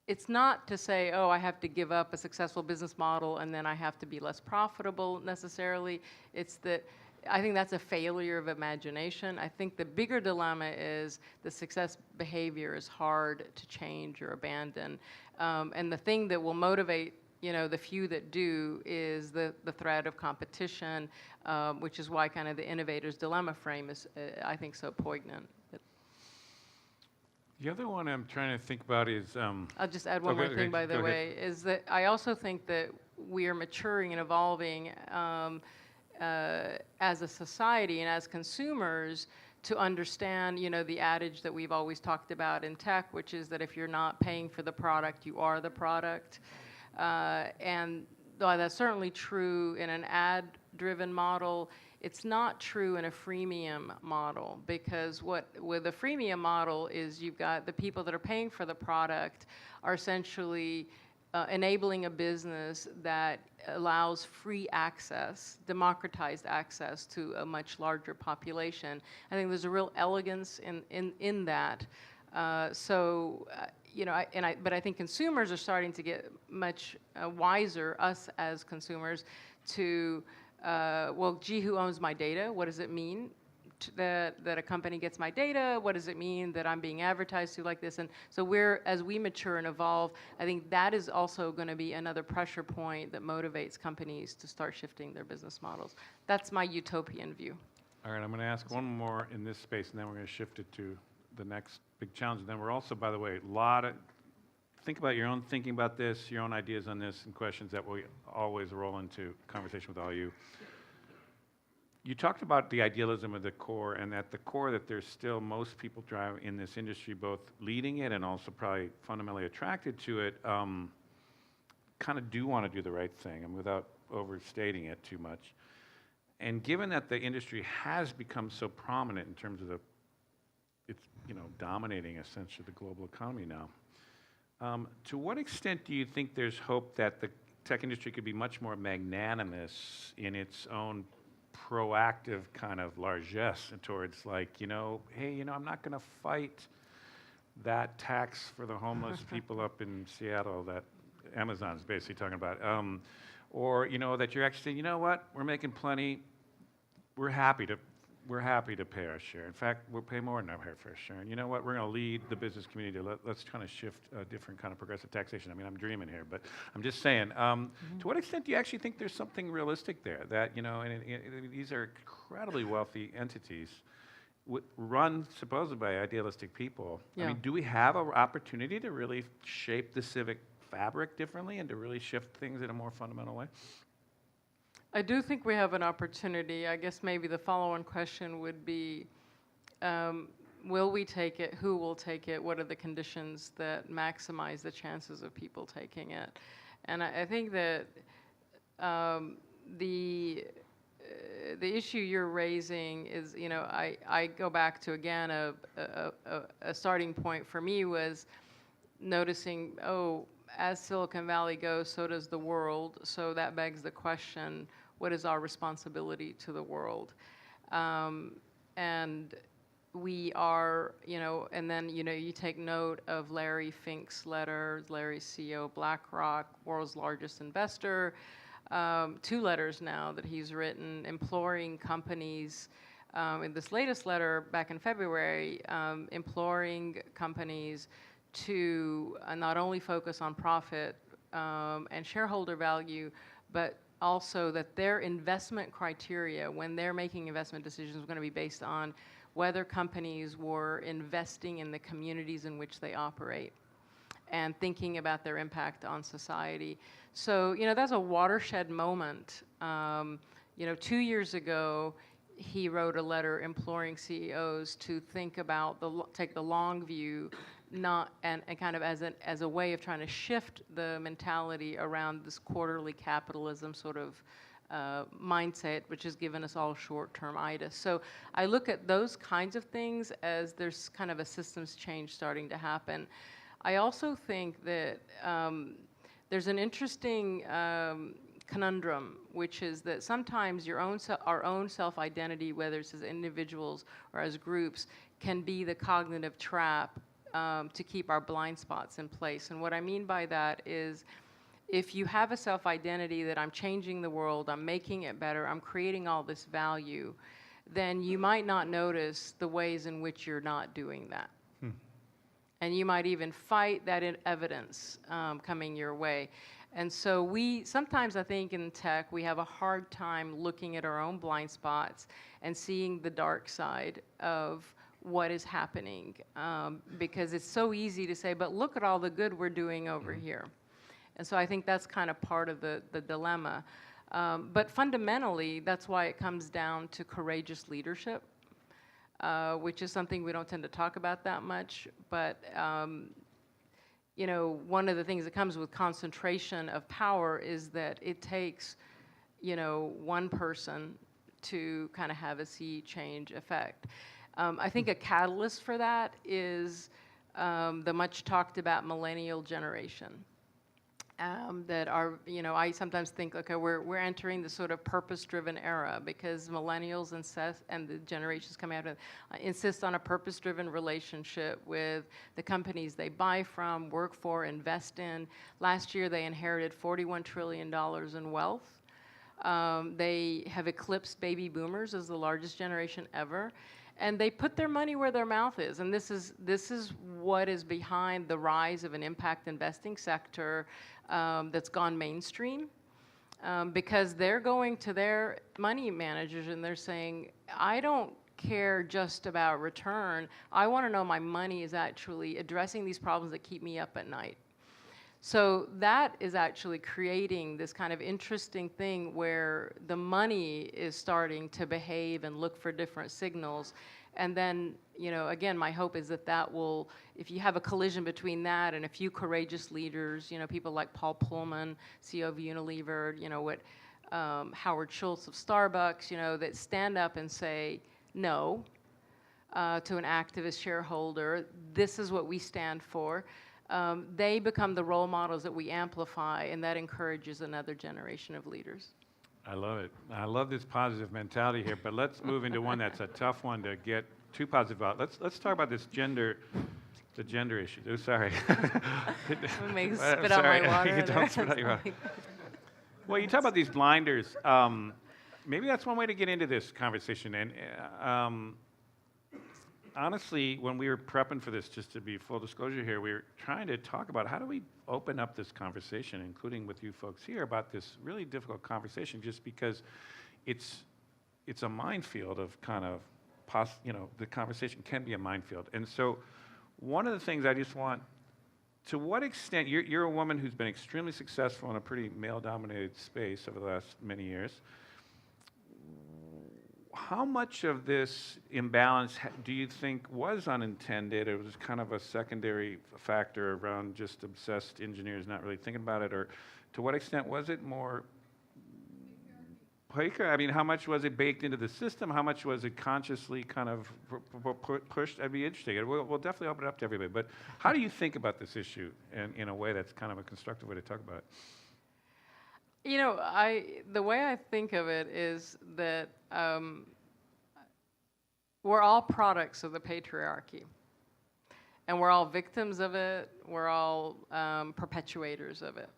It's not to say, oh, I have to give up a successful business model and then I have to be less profitable necessarily. It's that I think that's a failure of imagination. I think the bigger dilemma is the success behavior is hard to change or abandon. And the thing that will motivate the few that do is the threat of competition, which is why kind of the innovator's dilemma frame is, I think, so poignant. The other one I'm trying to think about is... I'll just add one more thing, by the way, is that I also think that we are maturing and evolving as a society and as consumers to understand, the adage that we've always talked about in tech, which is that if you're not paying for the product, you are the product. And though that's certainly true in an ad-driven model, it's not true in a freemium model, because with a freemium model is you've got the people that are paying for the product are essentially enabling a business that allows free access, democratized access to a much larger population. I think there's a real elegance in that. But I think consumers are starting to get much wiser, us as consumers, to well, gee, who owns my data? What does it mean that a company gets my data? What does it mean that I'm being advertised to like this? And so as we mature and evolve, I think that is also going to be another pressure point that motivates companies to start shifting their business models. That's my utopian view. All right, I'm going to ask one more in this space, and then we're going to shift it to the next big challenge. And then we're also, by the way, think about your own thinking about this, your own ideas on this, and questions that we always roll into conversation with all you. You talked about the idealism of the core, and at the core that there's still most people drive in this industry, both leading it and also probably fundamentally attracted to it, kind of do want to do the right thing, and without overstating it too much. And given that the industry has become so prominent in terms of it's dominating essentially the global economy now, to what extent do you think there's hope that the tech industry could be much more magnanimous in its own proactive kind of largesse towards hey, I'm not going to fight that tax for the homeless people up in Seattle that Amazon's basically talking about, or that you're actually saying, you know what, we're making plenty, we're happy to we're happy to pay our share. In fact, we'll pay more than our fair share. And you know what? We're going to lead the business community. Let's kind of shift a different kind of progressive taxation. I mean, I'm dreaming here, but I'm just saying. To what extent do you actually think there's something realistic there? That, you know, and these are incredibly wealthy entities run supposedly by idealistic people. Yeah. I mean, do we have an opportunity to really shape the civic fabric differently and to really shift things in a more fundamental way? I do think we have an opportunity. I guess maybe the follow-on question would be, will we take it? Who will take it? What are the conditions that maximize the chances of people taking it? And I think that the issue you're raising is, you know, I go back to, again, a starting point for me was noticing, oh, as Silicon Valley goes, so does the world. So that begs the question, what is our responsibility to the world? And we are, you know, and then, you know, you take note of Larry Fink's letter, Larry's CEO of BlackRock, world's largest investor, 2 letters now that he's written imploring companies, in this latest letter back in February, imploring companies to not only focus on profit and shareholder value, but also that their investment criteria when they're making investment decisions are going to be based on whether companies were investing in the communities in which they operate and thinking about their impact on society. So, you know, that's a watershed moment. You know, 2 years ago, he wrote a letter imploring CEOs to think about take the long view, and kind of as a way of trying to shift the mentality around this quarterly capitalism sort of mindset, which has given us all short-term-itis. So I look at those kinds of things as there's kind of a systems change starting to happen. I also think that there's an interesting conundrum, which is that sometimes our own self-identity, whether it's as individuals or as groups, can be the cognitive trap to keep our blind spots in place. And what I mean by that is, if you have a self-identity that I'm changing the world, I'm making it better, I'm creating all this value, then you might not notice the ways in which you're not doing that. And you might even fight that evidence coming your way. And so sometimes I think in tech, we have a hard time looking at our own blind spots and seeing the dark side of what is happening, because it's so easy to say, but look at all the good we're doing over here. And so I think that's kind of part of the dilemma. But fundamentally, that's why it comes down to courageous leadership, which is something we don't tend to talk about that much. But you know, one of the things that comes with concentration of power is that it takes, you know, one person to kind of have a sea change effect. I think a catalyst for that is the much talked about millennial generation. That are, you know, I sometimes think, okay, we're entering the sort of purpose-driven era because millennials and the generations coming out of insist on a purpose-driven relationship with the companies they buy from, work for, invest in. Last year, they inherited $41 trillion in wealth. They have eclipsed baby boomers as the largest generation ever. And they put their money where their mouth is. And this is what is behind the rise of an impact investing sector that's gone mainstream, because they're going to their money managers and they're saying, I don't care just about return. I want to know my money is actually addressing these problems that keep me up at night. So that is actually creating this kind of interesting thing where the money is starting to behave and look for different signals. And then, you know, again, my hope is that will, if you have a collision between that and a few courageous leaders, you know, people like Paul Pullman, CEO of Unilever, you know, Howard Schultz of Starbucks, you know, that stand up and say no to an activist shareholder. This is what we stand for. They become the role models that we amplify, and that encourages another generation of leaders. I love it. I love this positive mentality here, but let's move into one that's a tough one to get too positive about. Let's talk about this gender issue. Oh, sorry. It makes spit out my water. Don't spit out your water. Well, you talk about these blinders. maybe that's one way to get into this conversation. And honestly, when we were prepping for this, just to be full disclosure here, we were trying to talk about how do we open up this conversation, including with you folks here, about this really difficult conversation, just because it's a minefield of kind of, the conversation can be a minefield. And so one of the things I just want, to what extent, you're a woman who's been extremely successful in a pretty male-dominated space over the last many years. How much of this imbalance do you think was unintended? It was kind of a secondary factor around just obsessed engineers not really thinking about it, or to what extent was it more I mean, how much was it baked into the system? How much was it consciously kind of pushed? I'd be interested. We'll definitely open it up to everybody. But how do you think about this issue in a way that's kind of a constructive way to talk about it? You know, the way I think of it is that we're all products of the patriarchy. And we're all victims of it. We're all perpetuators of it.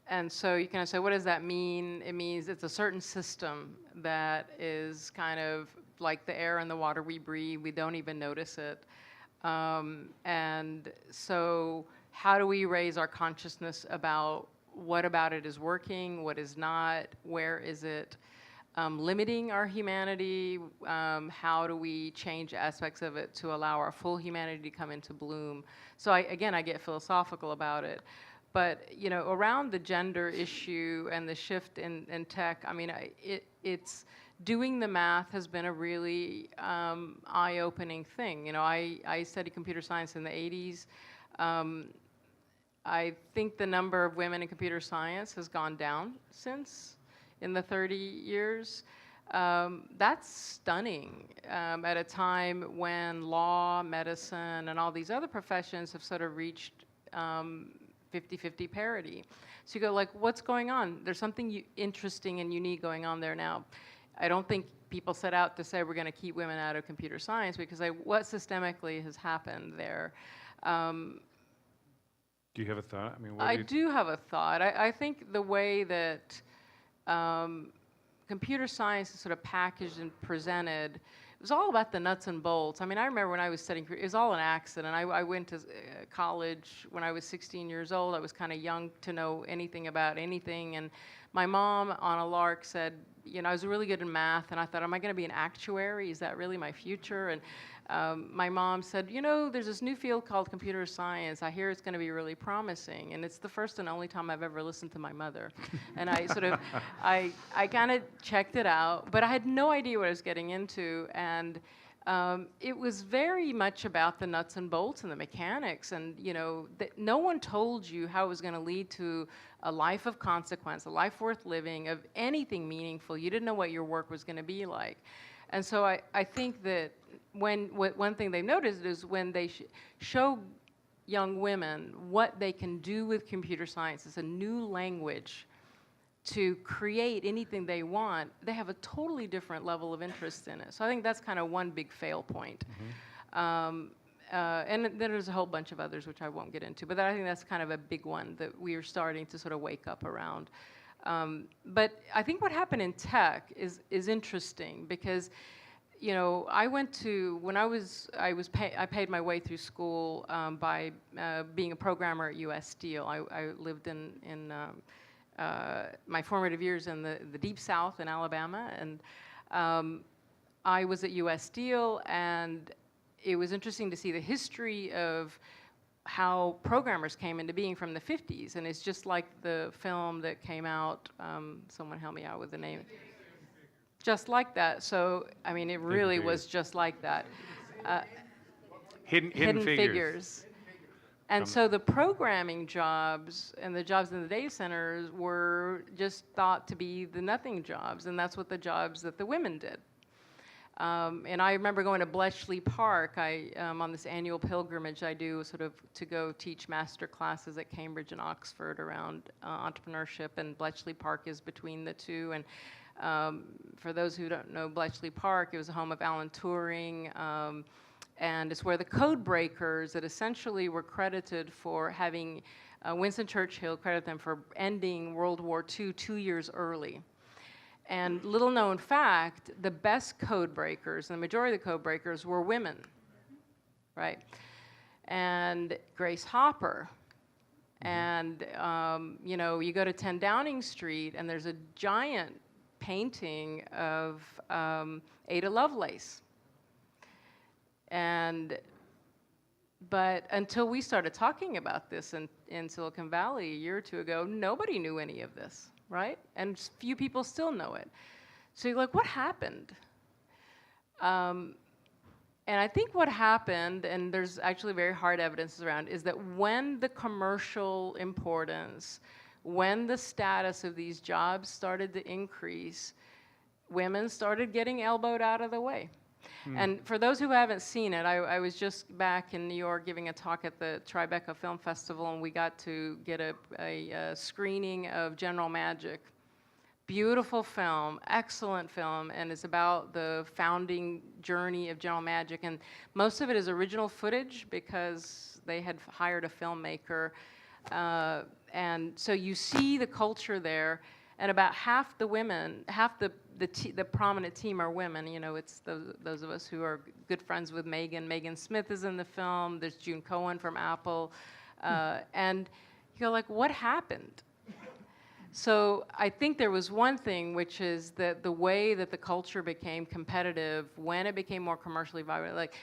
And so you kind of say, what does that mean? It means it's a certain system that is kind of like the air and the water we breathe. We don't even notice it. And so how do we raise our consciousness about what about it is working, what is not, where is it limiting our humanity? How do we change aspects of it to allow our full humanity to come into bloom? So I get philosophical about it. But you know, around the gender issue and the shift in tech, I mean, it's doing the math has been a really eye-opening thing. You know, I studied computer science in the 80s. I think the number of women in computer science has gone down since in the 30 years. That's stunning at a time when law, medicine, and all these other professions have sort of reached 50-50 parity. So you go like, what's going on? There's something interesting and unique going on there now. I don't think people set out to say we're going to keep women out of computer science because what systemically has happened there. Do you have a thought? I mean, I do have a thought. I think the way that computer science is sort of packaged and presented, it was all about the nuts and bolts. I mean, I remember when I was studying, it was all an accident. I went to college when I was 16 years old. I was kind of young to know anything about anything. And my mom, on a lark, said, you know, I was really good in math. And I thought, am I going to be an actuary? Is that really my future? And my mom said, you know, there's this new field called computer science. I hear it's going to be really promising. And it's the first and only time I've ever listened to my mother. And I sort of, I kind of checked it out, but I had no idea what I was getting into. And it was very much about the nuts and bolts and the mechanics. And, you know, no one told you how it was going to lead to a life of consequence, a life worth living, of anything meaningful. You didn't know what your work was going to be like. And so I think that one thing they've noticed is when they show young women what they can do with computer science, it's a new language to create anything they want, they have a totally different level of interest in it. So I think that's kind of one big fail point. Mm-hmm. And then there's a whole bunch of others which I won't get into, but I think that's kind of a big one that we are starting to sort of wake up around. But I think what happened in tech is interesting because, you know, I went to, when I paid my way through school by being a programmer at US Steel. I lived in my formative years in the Deep South in Alabama, and I was at US Steel, and it was interesting to see the history of how programmers came into being from the 50s, and it's just like the film that came out, someone help me out with the name. Just like that. So, I mean, it really was just like that. Hidden Figures. And so the programming jobs and the jobs in the data centers were just thought to be the nothing jobs, and that's what the jobs that the women did. And I remember going to Bletchley Park. On this annual pilgrimage I do sort of to go teach master classes at Cambridge and Oxford around entrepreneurship, and Bletchley Park is between the two. And for those who don't know Bletchley Park, it was the home of Alan Turing, and it's where the code breakers that essentially were credited for having Winston Churchill credit them for ending World War II 2 years early. And little known fact, the best code breakers, and the majority of the code breakers were women, right? And Grace Hopper. And, you know, you go to 10 Downing Street and there's a giant painting of Ada Lovelace. But until we started talking about this in Silicon Valley a year or two ago, nobody knew any of this, right? And few people still know it. So you're like, what happened? And I think what happened, and there's actually very hard evidence around, is that when the commercial importance, when the status of these jobs started to increase, women started getting elbowed out of the way. And for those who haven't seen it, I was just back in New York giving a talk at the Tribeca Film Festival, and we got to get a screening of General Magic. Beautiful film, excellent film, and it's about the founding journey of General Magic. And most of it is original footage because they had hired a filmmaker. And so you see the culture there, and about half the women, half the prominent team are women. You know, it's those of us who are good friends with Megan. Megan Smith is in the film. There's June Cohen from Apple. And you're like, what happened? So I think there was one thing, which is that the way that the culture became competitive, when it became more commercially vibrant, like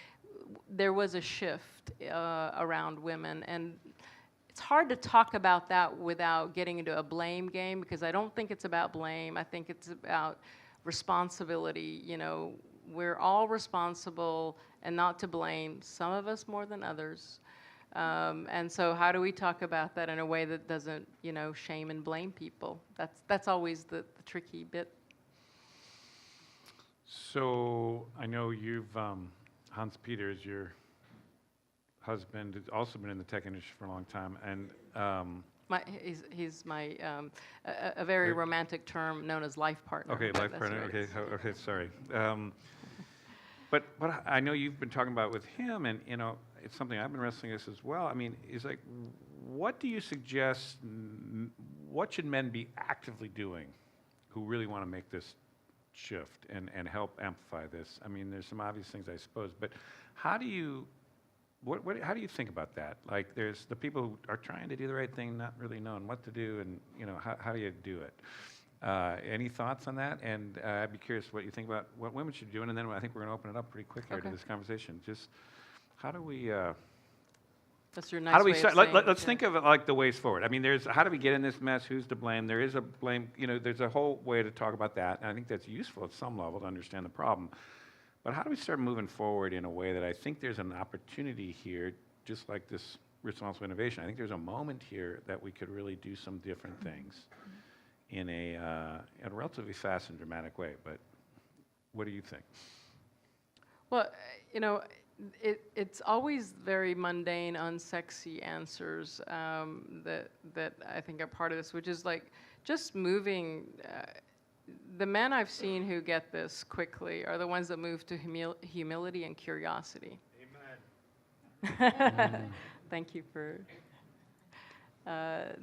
there was a shift around women. And it's hard to talk about that without getting into a blame game, because I don't think it's about blame. I think it's about responsibility. You know, we're all responsible and not to blame, some of us more than others. And so how do we talk about that in a way that doesn't, you know, shame and blame people? That's always the tricky bit. So I know you've, Hans Peter is your husband, has also been in the tech industry for a long time, and He's my a very romantic term known as life partner. Okay, life partner. Okay, okay, sorry. But what I know you've been talking about with him, and you know, it's something I've been wrestling with as well. I mean, is like, what do you suggest? What should men be actively doing, who really want to make this shift and help amplify this? I mean, there's some obvious things, I suppose, but how do you? How do you think about that? Like, there's the people who are trying to do the right thing, not really knowing what to do, and you know, how do you do it? Any thoughts on that? And I'd be curious what you think about what women should be doing, and then I think we're going to open it up pretty quick here to this conversation. Just how do we? That's your nice how do we way start? of saying, Let's think of it like the ways forward. I mean, there's how do we get in this mess? Who's to blame? There is a blame. You know, there's a whole way to talk about that, and I think that's useful at some level to understand the problem. But how do we start moving forward in a way that I think there's an opportunity here, just like this responsible innovation? I think there's a moment here that we could really do some different things in a relatively fast and dramatic way. But what do you think? Well, you know, it's always very mundane, unsexy answers that I think are part of this, which is like just moving. The men I've seen who get this quickly are the ones that move to humility and curiosity. Amen. Thank you for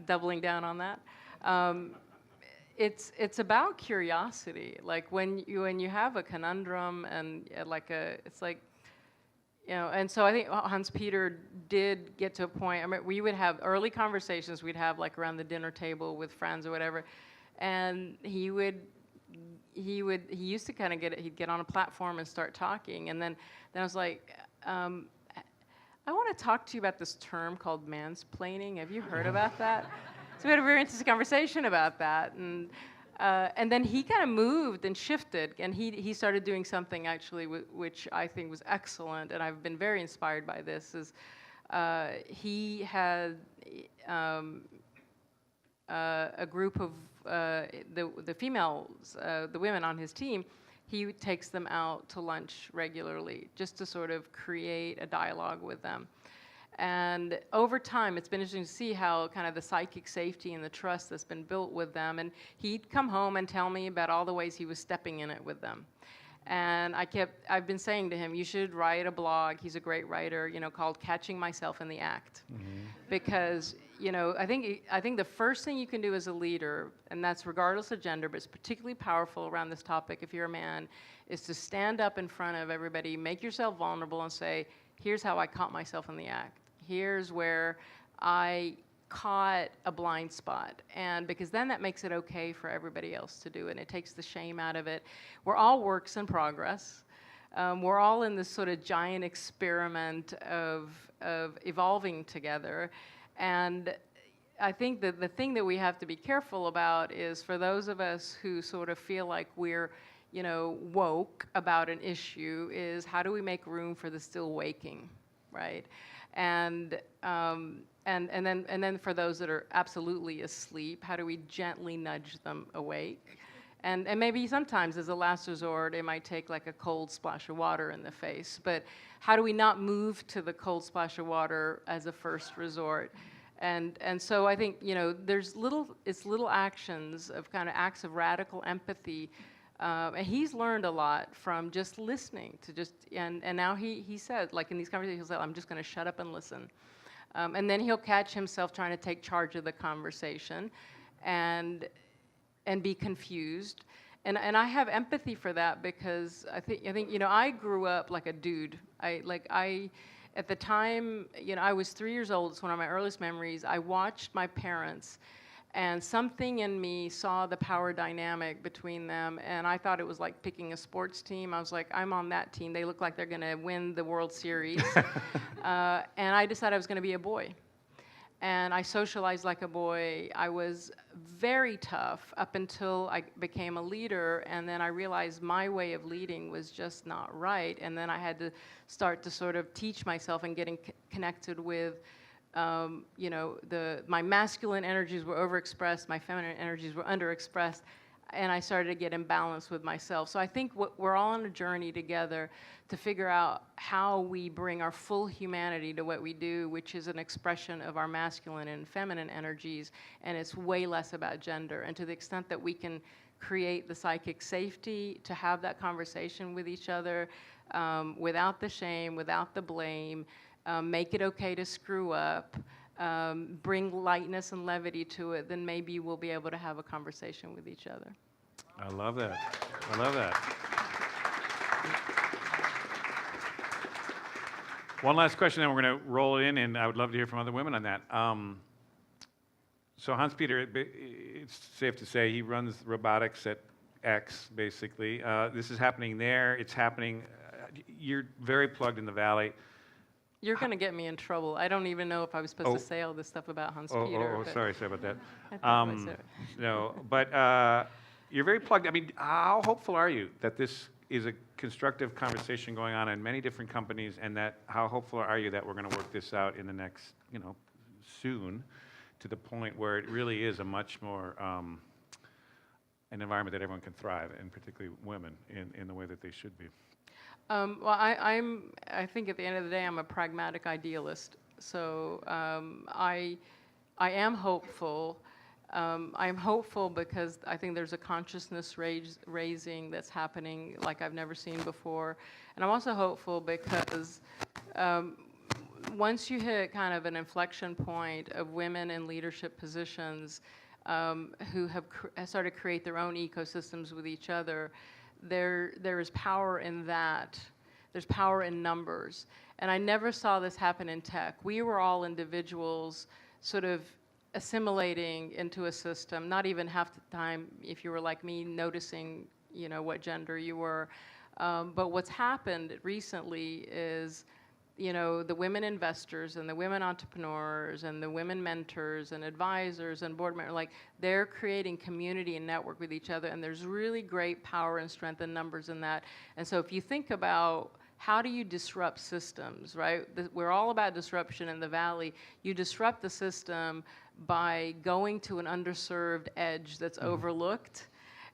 doubling down on that. It's about curiosity. Like when you have a conundrum and it's like, you know, and so I think Hans Peter did get to a point. I mean, we would have early conversations. We'd have like around the dinner table with friends or whatever. And he used to kind of he'd get on a platform and start talking. And then I was like, I want to talk to you about this term called mansplaining. Have you heard about that? So we had a very interesting conversation about that. And then he kind of moved and shifted, and he started doing something actually which I think was excellent, and I've been very inspired by this, is he had a group of the females, the women on his team. He takes them out to lunch regularly just to sort of create a dialogue with them. And over time, it's been interesting to see how kind of the psychic safety and the trust that's been built with them. And he'd come home and tell me about all the ways he was stepping in it with them. And I've been saying to him, you should write a blog. He's a great writer, you know, called Catching Myself in the Act. Because, you know, I think the first thing you can do as a leader, and that's regardless of gender, but it's particularly powerful around this topic if you're a man, is to stand up in front of everybody, make yourself vulnerable and say, here's how I caught myself in the act. Here's where I caught a blind spot. And because then that makes it okay for everybody else to do it, and it takes the shame out of it. We're all works in progress. We're all in this sort of giant experiment of evolving together. And I think that the thing that we have to be careful about is for those of us who sort of feel like we're, you know, woke about an issue, is how do we make room for the still waking, right? And then for those that are absolutely asleep, how do we gently nudge them awake? And maybe sometimes as a last resort, it might take like a cold splash of water in the face. But how do we not move to the cold splash of water as a first resort? And so I think, you know, it's little actions of kind of acts of radical empathy. And he's learned a lot from just listening to and now he said, like in these conversations, he'll say, I'm just going to shut up and listen. And then he'll catch himself trying to take charge of the conversation and be confused. And I have empathy for that because I think you know, I grew up like a dude. At the time, you know, I was 3 years old. It's one of my earliest memories. I watched my parents, and something in me saw the power dynamic between them, and I thought it was like picking a sports team. I was like, I'm on that team. They look like they're going to win the World Series. And I decided I was going to be a boy. And I socialized like a boy. I was very tough up until I became a leader, and then I realized my way of leading was just not right. And then I had to start to sort of teach myself and getting connected with, you know, my masculine energies were overexpressed, my feminine energies were underexpressed, and I started to get imbalanced with myself. So I think we're all on a journey together to figure out how we bring our full humanity to what we do, which is an expression of our masculine and feminine energies, and it's way less about gender. And to the extent that we can create the psychic safety to have that conversation with each other without the shame, without the blame, make it okay to screw up, bring lightness and levity to it, then maybe we'll be able to have a conversation with each other. I love that. I love that. One last question, then we're going to roll it in, and I would love to hear from other women on that. So Hans-Peter, it's safe to say he runs robotics at X, basically. This is happening there. It's happening. You're very plugged in the Valley. You're going to get me in trouble. I don't even know if I was supposed to say all this stuff about Hans-Peter. Sorry about that. I thought I said it. No, but you're very plugged. I mean, how hopeful are you that this is a constructive conversation going on in many different companies, and that how hopeful are you that we're going to work this out in the next, you know, soon, to the point where it really is a much more an environment that everyone can thrive, and particularly women, in the way that they should be? Well, I think at the end of the day, I'm a pragmatic idealist. So I am hopeful. I'm hopeful because I think there's a consciousness raising that's happening like I've never seen before. And I'm also hopeful because once you hit kind of an inflection point of women in leadership positions who have started to create their own ecosystems with each other, there is power in that. There's power in numbers. And I never saw this happen in tech. We were all individuals sort of assimilating into a system, not even half the time, if you were like me, noticing, you know, what gender you were. But what's happened recently is, you know, the women investors and the women entrepreneurs and the women mentors and advisors and board members, like, they're creating community and network with each other, and there's really great power and strength and numbers in that. And so if you think about how do you disrupt systems, right? We're all about disruption in the Valley. You disrupt the system by going to an underserved edge that's overlooked,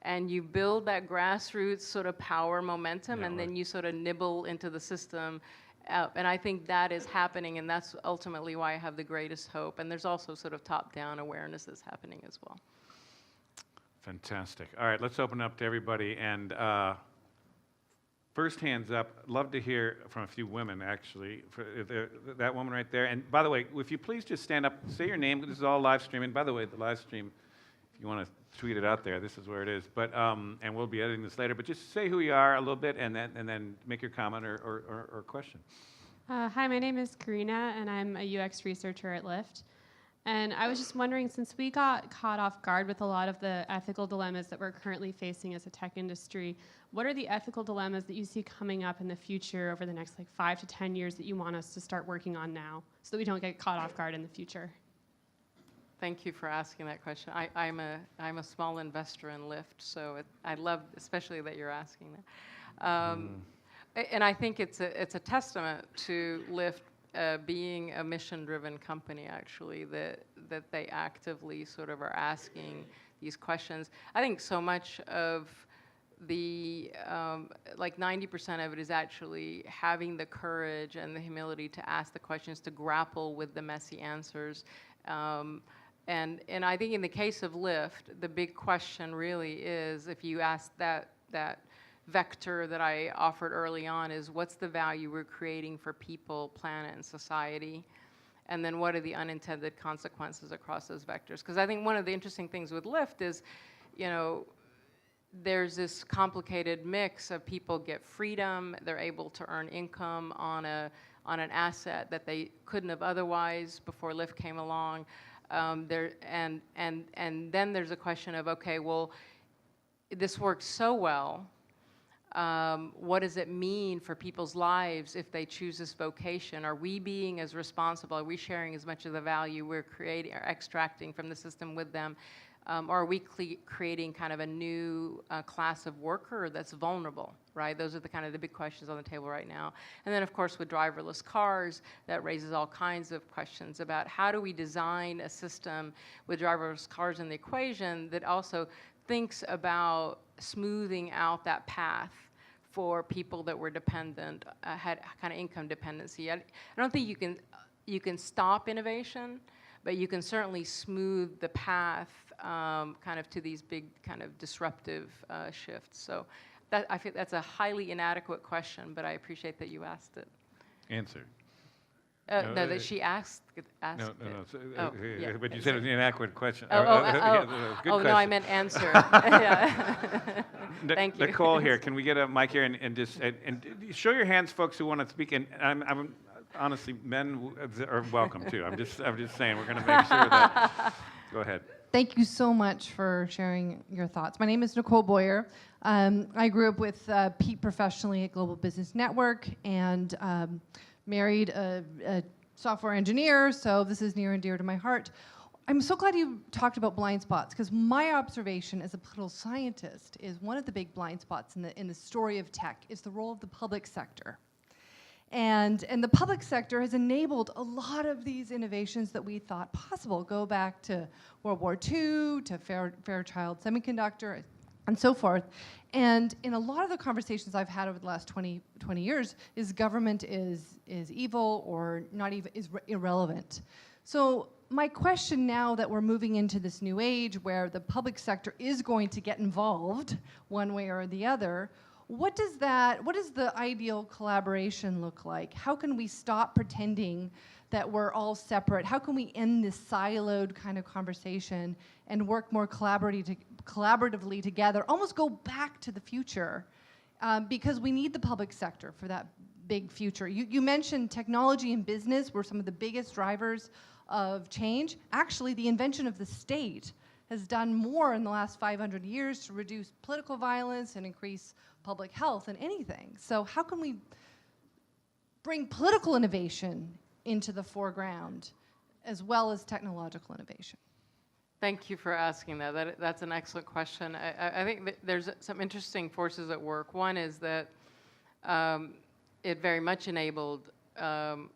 and you build that grassroots sort of power momentum, and then you sort of nibble into the system. And I think that is happening, and that's ultimately why I have the greatest hope. And there's also sort of top-down awareness that's happening as well. Fantastic. All right, let's open up to everybody. And first hands up. Love to hear from a few women, actually. That woman right there. And by the way, if you please just stand up, say your name. This is all live streaming. By the way, the live stream, if you want to tweet it out there, this is where it is. But and we'll be editing this later. But just say who you are a little bit, and then make your comment or question. Hi, my name is Karina, and I'm a UX researcher at Lyft. And I was just wondering, since we got caught off guard with a lot of the ethical dilemmas that we're currently facing as a tech industry, what are the ethical dilemmas that you see coming up in the future over the next 5 to 10 years that you want us to start working on now so that we don't get caught off guard in the future? Thank you for asking that question. I'm a small investor in Lyft, so I love especially that you're asking that. And I think it's a testament to Lyft being a mission-driven company, actually, that they actively sort of are asking these questions. I think so much of the, 90% of it is actually having the courage and the humility to ask the questions, to grapple with the messy answers. And I think in the case of Lyft, the big question really is, if you ask that vector that I offered early on, is what's the value we're creating for people, planet, and society? And then what are the unintended consequences across those vectors? Because I think one of the interesting things with Lyft is, there's this complicated mix of people get freedom, they're able to earn income on an asset that they couldn't have otherwise before Lyft came along. And then there's a question of, okay, well, this works so well. What does it mean for people's lives if they choose this vocation? Are we being as responsible? Are we sharing as much of the value we're creating or extracting from the system with them? Or are we creating kind of a new class of worker that's vulnerable, right? Those are the kind of the big questions on the table right now. And then, of course, with driverless cars, that raises all kinds of questions about how do we design a system with driverless cars in the equation that also thinks about smoothing out that path for people that were dependent, had kind of income dependency. I don't think you can stop innovation, but you can certainly smooth the path kind of to these big kind of disruptive shifts. So I feel that's a highly inadequate question, but I appreciate that you asked it. Answer. No, that she asked No. it. Yeah, but you said it was an inadequate question. Good question. No, I meant answer. Yeah. Thank you. Nicole here, can we get a mic here and just and show your hands, folks who want to speak. And I'm honestly, men are welcome too. I'm just saying, we're going to make sure that. Go ahead. Thank you so much for sharing your thoughts. My name is Nicole Boyer. I grew up with Pete professionally at Global Business Network and married a software engineer, so this is near and dear to my heart. I'm so glad you talked about blind spots, because my observation as a political scientist is one of the big blind spots in the story of tech is the role of the public sector. And the public sector has enabled a lot of these innovations that we thought possible. Go back to World War II, to Fairchild Semiconductor, and so forth. And in a lot of the conversations I've had over the last 20 years, is government is evil or not even is irrelevant. So my question now that we're moving into this new age where the public sector is going to get involved one way or the other, what does the ideal collaboration look like? How can we stop pretending that we're all separate? How can we end this siloed kind of conversation and work more collaboratively together, almost go back to the future, because we need the public sector for that big future. You mentioned technology and business were some of the biggest drivers of change. Actually, the invention of the state has done more in the last 500 years to reduce political violence and increase public health than anything. So how can we bring political innovation into the foreground as well as technological innovation? Thank you for asking that. That's an excellent question. I think that there's some interesting forces at work. One is that it very much enabled the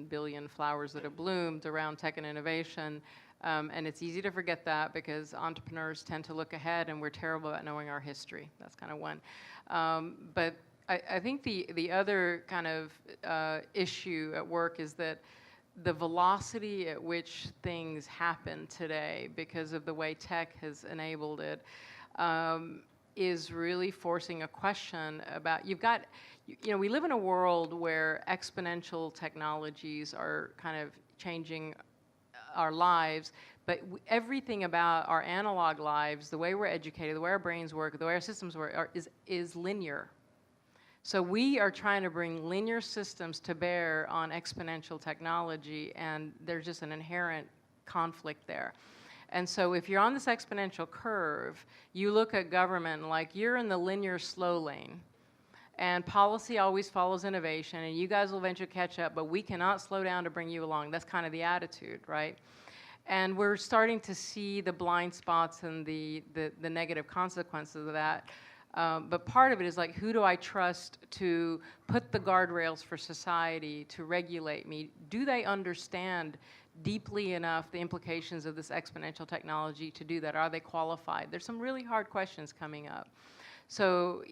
billion flowers that have bloomed around tech and innovation. And it's easy to forget that because entrepreneurs tend to look ahead and we're terrible at knowing our history. That's kind of one. But I think the other kind of issue at work is that the velocity at which things happen today because of the way tech has enabled it is really forcing a question about, we live in a world where exponential technologies are kind of changing our lives, but everything about our analog lives, the way we're educated, the way our brains work, the way our systems work, is linear. So we are trying to bring linear systems to bear on exponential technology, and there's just an inherent conflict there. And so if you're on this exponential curve, you look at government like you're in the linear slow lane, and policy always follows innovation, and you guys will eventually catch up, but we cannot slow down to bring you along. That's kind of the attitude, right? And we're starting to see the blind spots and the negative consequences of that. But part of it is like, who do I trust to put the guardrails for society, to regulate me? Do they understand deeply enough the implications of this exponential technology to do that? Are they qualified? There's some really hard questions coming up. So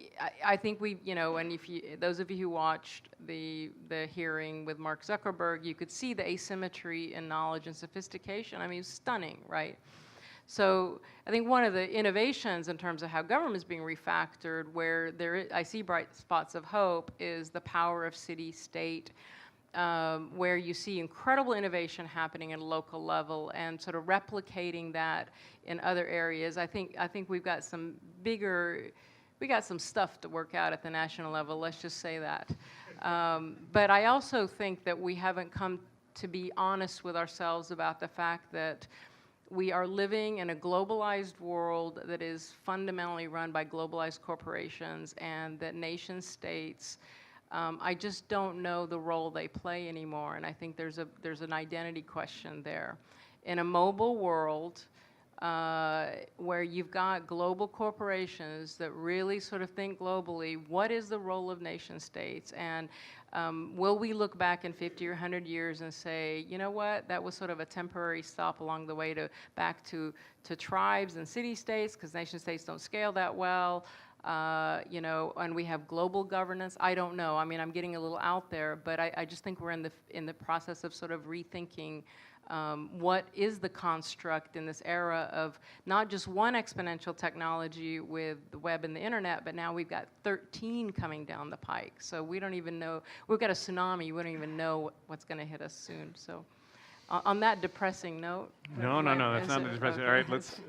I think and if those of you who watched the hearing with Mark Zuckerberg, you could see the asymmetry in knowledge and sophistication. I mean, it's stunning, right? So I think one of the innovations in terms of how government is being refactored, where I see bright spots of hope, is the power of city-state, where you see incredible innovation happening at a local level and sort of replicating that in other areas. I think we've got some stuff to work out at the national level, let's just say that. But I also think that we haven't come to be honest with ourselves about the fact that we are living in a globalized world that is fundamentally run by globalized corporations, and that nation states, I just don't know the role they play anymore, and I think there's an identity question there. In a mobile world, where you've got global corporations that really sort of think globally, what is the role of nation states? And will we look back in 50 or 100 years and say, you know what, that was sort of a temporary stop along the way back to tribes and city-states, because nation states don't scale that well, and we have global governance? I don't know. I mean, I'm getting a little out there, but I just think we're in the process of sort of rethinking what is the construct in this era of not just one exponential technology with the web and the internet, but now we've got 13 coming down the pike. So we don't even know, we've got a tsunami, we don't even know what's going to hit us soon. So on that depressing note. No, that's not depressing. Okay. All right, let's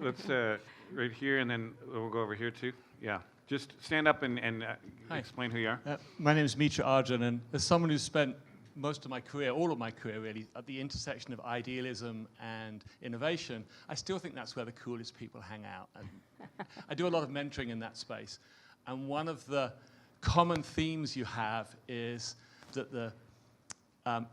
right here, and then we'll go over here too. Yeah, just stand up and explain who you are. My name is Mitra Arjun, and as someone who's spent most of my career, all of my career really, at the intersection of idealism and innovation, I still think that's where the coolest people hang out. And I do a lot of mentoring in that space. And one of the common themes you have is that the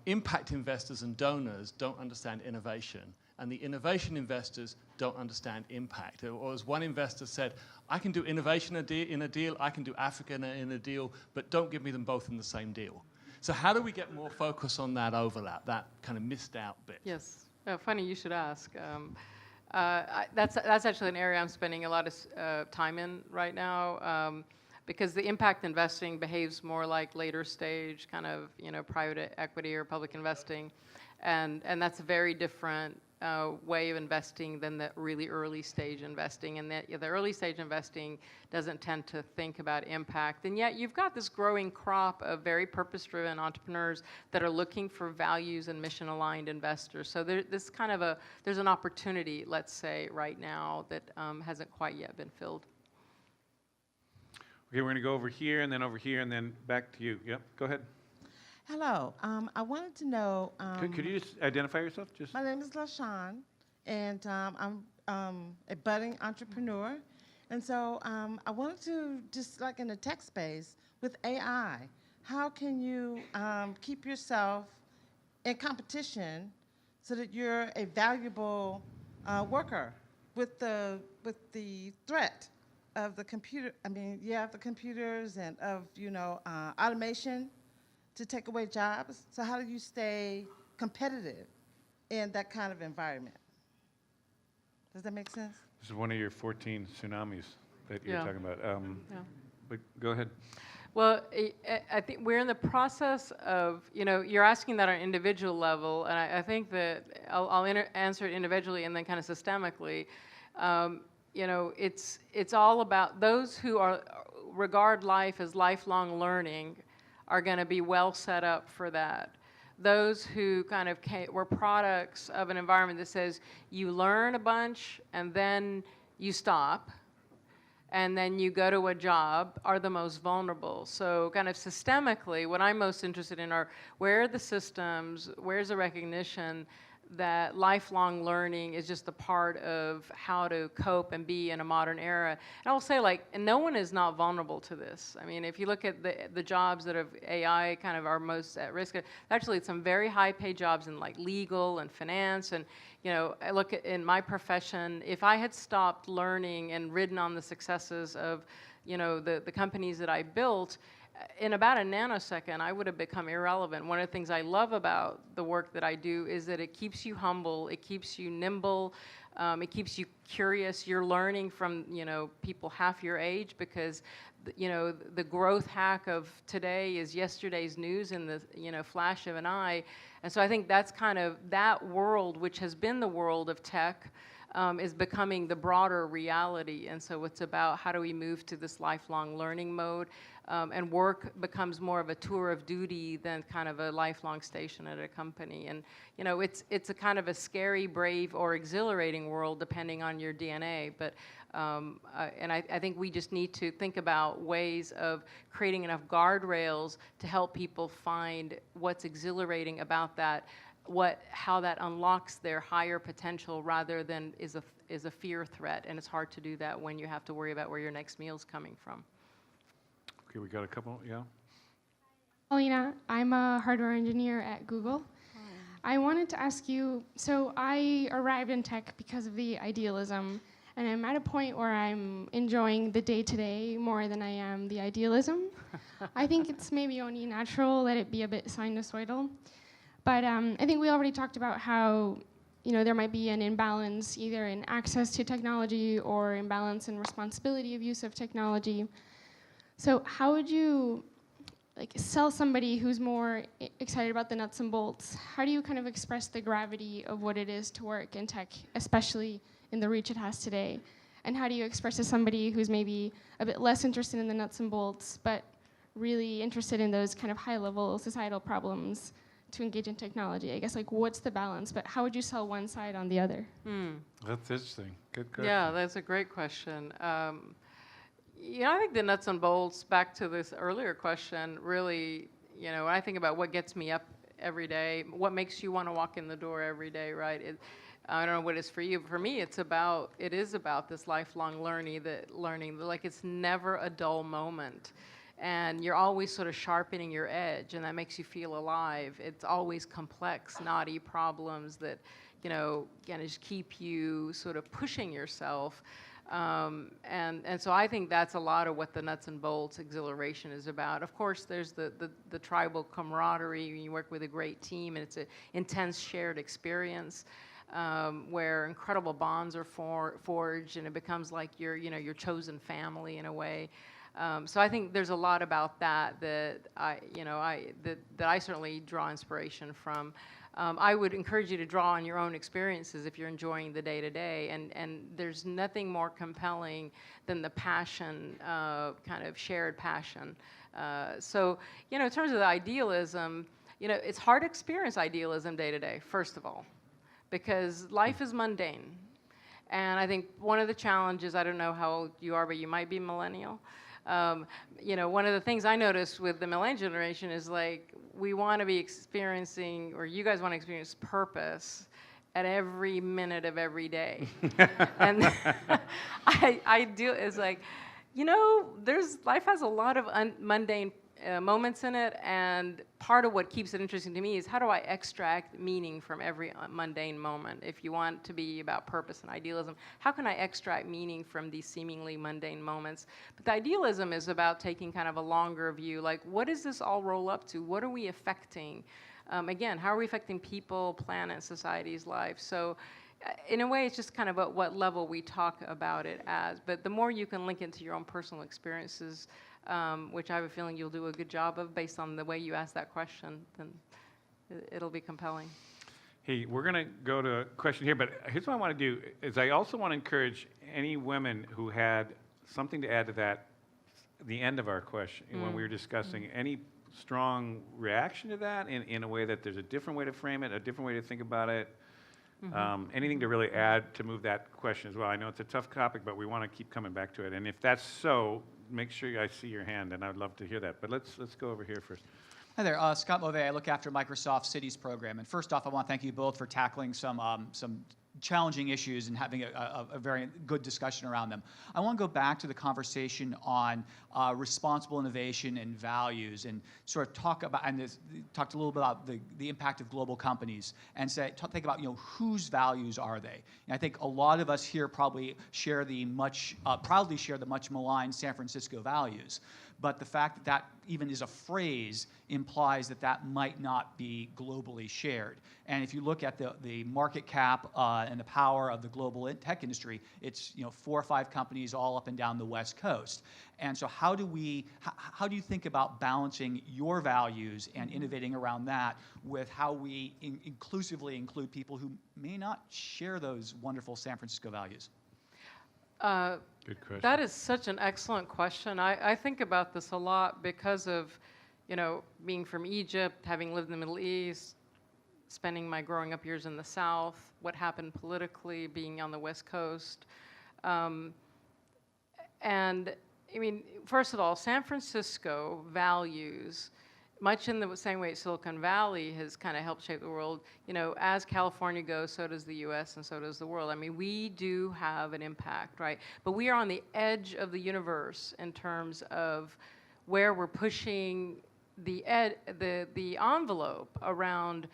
impact investors and donors don't understand innovation, and the innovation investors don't understand impact. Or as one investor said, I can do innovation in a deal, I can do Africa in a deal, but don't give me them both in the same deal. So how do we get more focus on that overlap, that kind of missed out bit? Yes. Funny you should ask. That's actually an area I'm spending a lot of time in right now, because the impact investing behaves more like later stage kind of private equity or public investing, and that's a very different way of investing than the really early stage investing. And the early stage investing doesn't tend to think about impact. And yet you've got this growing crop of very purpose-driven entrepreneurs that are looking for values and mission-aligned investors. So there's an opportunity, let's say, right now that hasn't quite yet been filled. Okay, we're going to go over here, and then back to you. Yep, go ahead. Hello. I wanted to know. Could you just identify yourself? My name is LaShawn, and I'm a budding entrepreneur. And so I wanted to, just like in the tech space, with AI, how can you keep yourself in competition so that you're a valuable worker with the threat of the computer? I mean, you have the computers and of automation to take away jobs. So how do you stay competitive in that kind of environment? Does that make sense? This is one of your 14 tsunamis that you're talking about. But go ahead. Well, I think we're in the process of, you're asking that on an individual level, and I think that I'll answer it individually and then kind of systemically. you know, it's all about those who regard life as lifelong learning are going to be well set up for that. Those who kind of were products of an environment that says you learn a bunch and then you stop and then you go to a job are the most vulnerable. So kind of systemically, what I'm most interested in are where are the systems, where's the recognition that lifelong learning is just a part of how to cope and be in a modern era. And I will say, like, and no one is not vulnerable to this. I mean, if you look at the jobs that have AI kind of are most at risk, actually it's some very high paid jobs in like legal and finance. And, you know, I look at in my profession, if I had stopped learning and ridden on the successes of, you know, the companies that I built, in about a nanosecond, I would have become irrelevant. One of the things I love about the work that I do is that it keeps you humble, it keeps you nimble, it keeps you curious. You're learning from, you know, people half your age because, you know, the growth hack of today is yesterday's news in the, you know, flash of an eye. And so I think that's kind of that world, which has been the world of tech, is becoming the broader reality. And so it's about how do we move to this lifelong learning mode, and work becomes more of a tour of duty than kind of a lifelong station at a company. And, you know, it's a kind of a scary, brave, or exhilarating world depending on your DNA. But and I think we just need to think about ways of creating enough guardrails to help people find what's exhilarating about that, how that unlocks their higher potential rather than is a fear threat. And it's hard to do that when you have to worry about where your next meal's coming from. Okay, we got a couple, yeah? Alina, I'm a hardware engineer at Google. I wanted to ask you, so I arrived in tech because of the idealism, and I'm at a point where I'm enjoying the day-to-day more than I am the idealism. I think it's maybe only natural that it be a bit sinusoidal. But I think we already talked about how, you know, there might be an imbalance either in access to technology or imbalance in responsibility of use of technology. So how would you like sell somebody who's more excited about the nuts and bolts? How do you kind of express the gravity of what it is to work in tech, especially in the reach it has today? And how do you express to somebody who's maybe a bit less interested in the nuts and bolts, but really interested in those kind of high-level societal problems to engage in technology? I guess, like, what's the balance? But how would you sell one side on the other? That's interesting. Good question. Yeah, that's a great question. You know, I think the nuts and bolts, back to this earlier question, really, you know, when I think about what gets me up every day, what makes you want to walk in the door every day, right? I don't know what it is for you, but for me, it is about this lifelong learning, like it's never a dull moment. And you're always sort of sharpening your edge, and that makes you feel alive. It's always complex, knotty problems that, you know, kind of just keep you sort of pushing yourself. And so I think that's a lot of what the nuts and bolts exhilaration is about. Of course, there's the tribal camaraderie. You work with a great team, and it's an intense shared experience where incredible bonds are forged, and it becomes like your chosen family in a way. So I think there's a lot about that I certainly draw inspiration from. I would encourage you to draw on your own experiences if you're enjoying the day-to-day, and there's nothing more compelling than the passion, kind of shared passion. So, you know, in terms of the idealism, you know, it's hard to experience idealism day-to-day, first of all, because life is mundane. And I think one of the challenges, I don't know how old you are, but you might be millennial. You know, one of the things I noticed with the millennial generation is like we want to be experiencing, or you guys want to experience purpose at every minute of every day. And I do, it's like, you know, life has a lot of mundane moments in it, and part of what keeps it interesting to me is how do I extract meaning from every mundane moment? If you want to be about purpose and idealism, how can I extract meaning from these seemingly mundane moments? But the idealism is about taking kind of a longer view, like what does this all roll up to? What are we affecting? Again, how are we affecting people, planet, society's lives? So in a way, it's just kind of at what level we talk about it as. But the more you can link it to your own personal experiences, which I have a feeling you'll do a good job of based on the way you ask that question, then it'll be compelling. Hey, we're going to go to a question here, but here's what I want to do is I also want to encourage any women who had something to add to that, the end of our question, when we were discussing, any strong reaction to that in a way that there's a different way to frame it, a different way to think about it, anything to really add to move that question as well. I know it's a tough topic, but we want to keep coming back to it. And if that's so, make sure I see your hand, and I'd love to hear that. But let's go over here first. Hi there, Scott Mauvais. I look after Microsoft Cities program. And first off, I want to thank you both for tackling some challenging issues and having a very good discussion around them. I want to go back to the conversation on responsible innovation and values, and sort of talk about, and talked a little bit about the impact of global companies, and think about, whose values are they? And I think a lot of us here probably share proudly share the much maligned San Francisco values. But the fact that that even is a phrase implies that that might not be globally shared. And if you look at the market cap and the power of the global tech industry, it's 4 or 5 companies all up and down the West Coast. And so how do you think about balancing your values and innovating around that with how we inclusively include people who may not share those wonderful San Francisco values? Good question. That is such an excellent question. I think about this a lot because of, being from Egypt, having lived in the Middle East, spending my growing up years in the South, what happened politically, being on the West Coast. And I mean, first of all, San Francisco values, much in the same way Silicon Valley has kind of helped shape the world, as California goes, so does the US and so does the world. I mean, we do have an impact, right? But we are on the edge of the universe in terms of where we're pushing the envelope around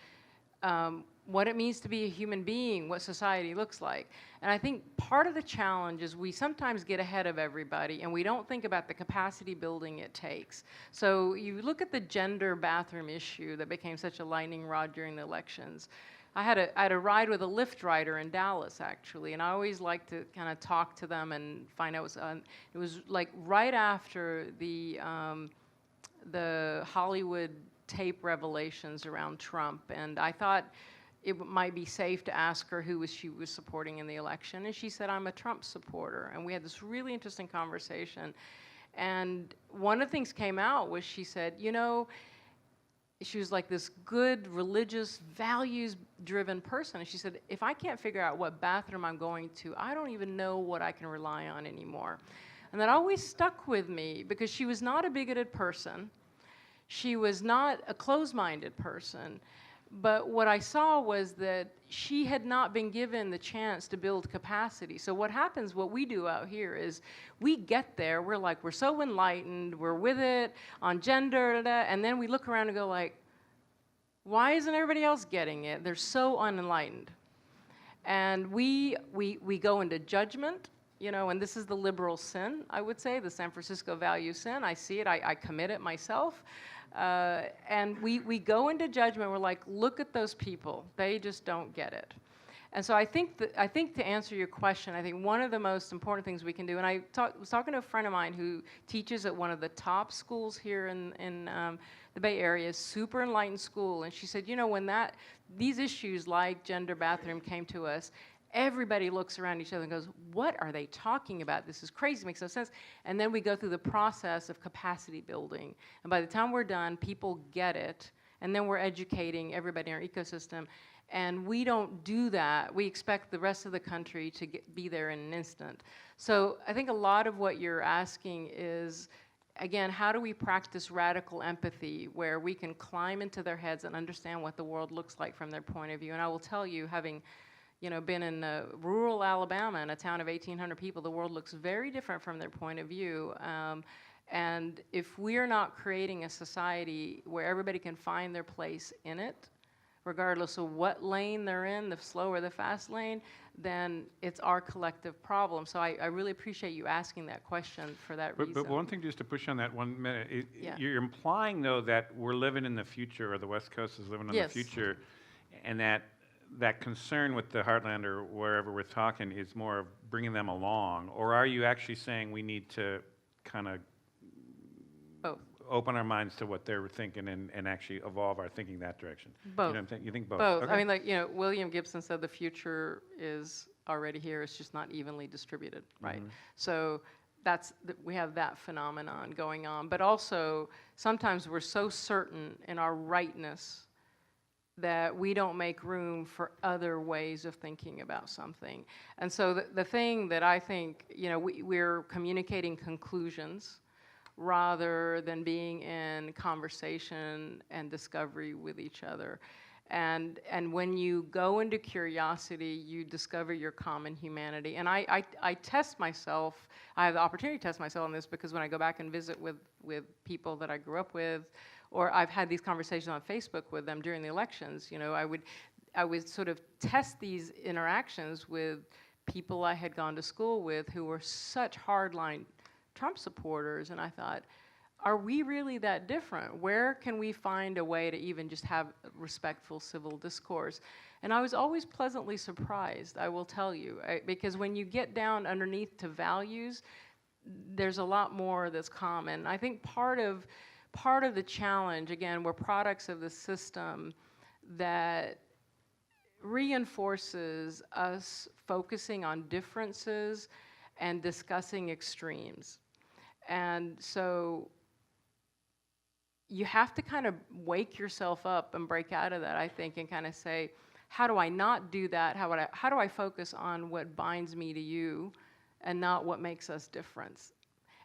what it means to be a human being, what society looks like. And I think part of the challenge is we sometimes get ahead of everybody and we don't think about the capacity building it takes. So you look at the gender bathroom issue that became such a lightning rod during the elections. I had a ride with a Lyft rider in Dallas, actually, and I always like to kind of talk to them and find out. It was like right after the Hollywood tape revelations around Trump, and I thought it might be safe to ask her who she was supporting in the election, and she said, I'm a Trump supporter, and we had this really interesting conversation. And one of the things came out was she said, she was like this good, religious, values-driven person, and she said, if I can't figure out what bathroom I'm going to, I don't even know what I can rely on anymore. And that always stuck with me because she was not a bigoted person. She was not a closed-minded person. But what I saw was that she had not been given the chance to build capacity. So what happens, what we do out here is we get there, we're so enlightened, we're with it on gender, and then we look around and go like, why isn't everybody else getting it? They're so unenlightened. And we go into judgment, and this is the liberal sin, I would say, the San Francisco value sin. I see it, I commit it myself. And we go into judgment. We're like, look at those people. They just don't get it. And so I think to answer your question, I think one of the most important things we can do, and I was talking to a friend of mine who teaches at one of the top schools here in the Bay Area, super enlightened school, and she said, when these issues like gender bathroom came to us, everybody looks around each other and goes, what are they talking about? This is crazy, makes no sense. And then we go through the process of capacity building. And by the time we're done, people get it. And then we're educating everybody in our ecosystem. And we don't do that. We expect the rest of the country to be there in an instant. So I think a lot of what you're asking is, again, how do we practice radical empathy where we can climb into their heads and understand what the world looks like from their point of view? And I will tell you, having been in rural Alabama in a town of 1,800 people, the world looks very different from their point of view. And if we're not creating a society where everybody can find their place in it, regardless of what lane they're in, the slow or the fast lane, then it's our collective problem. So I really appreciate you asking that question for that reason. But one thing, just to push on that 1 minute, Yeah. You're implying, though, that we're living in the future, or the West Coast is living in Yes. the future, and that concern with the heartland or wherever we're talking is more of bringing them along, or are you actually saying we need to kind of Both. open our minds to what they're thinking and actually evolve our thinking that direction. Both. You know what I'm saying? You think both? Both. Okay. I mean, like, you know, William Gibson said the future is already here. It's just not evenly distributed, right? So we have that phenomenon going on. But also, sometimes we're so certain in our rightness that we don't make room for other ways of thinking about something. And so the thing that I think, you know, we're communicating conclusions rather than being in conversation and discovery with each other. And when you go into curiosity, you discover your common humanity. And I test myself, I have the opportunity to test myself on this because when I go back and visit with people that I grew up with, or I've had these conversations on Facebook with them during the elections, you know, I would sort of test these interactions with people I had gone to school with who were such hardline Trump supporters, and I thought, are we really that different? Where can we find a way to even just have respectful civil discourse? And I was always pleasantly surprised, I will tell you, because when you get down underneath to values, there's a lot more that's common. I think part of the challenge, again, we're products of the system that reinforces us focusing on differences and discussing extremes. And so you have to kind of wake yourself up and break out of that, I think, and kind of say, how do I not do that? How do I focus on what binds me to you and not what makes us different?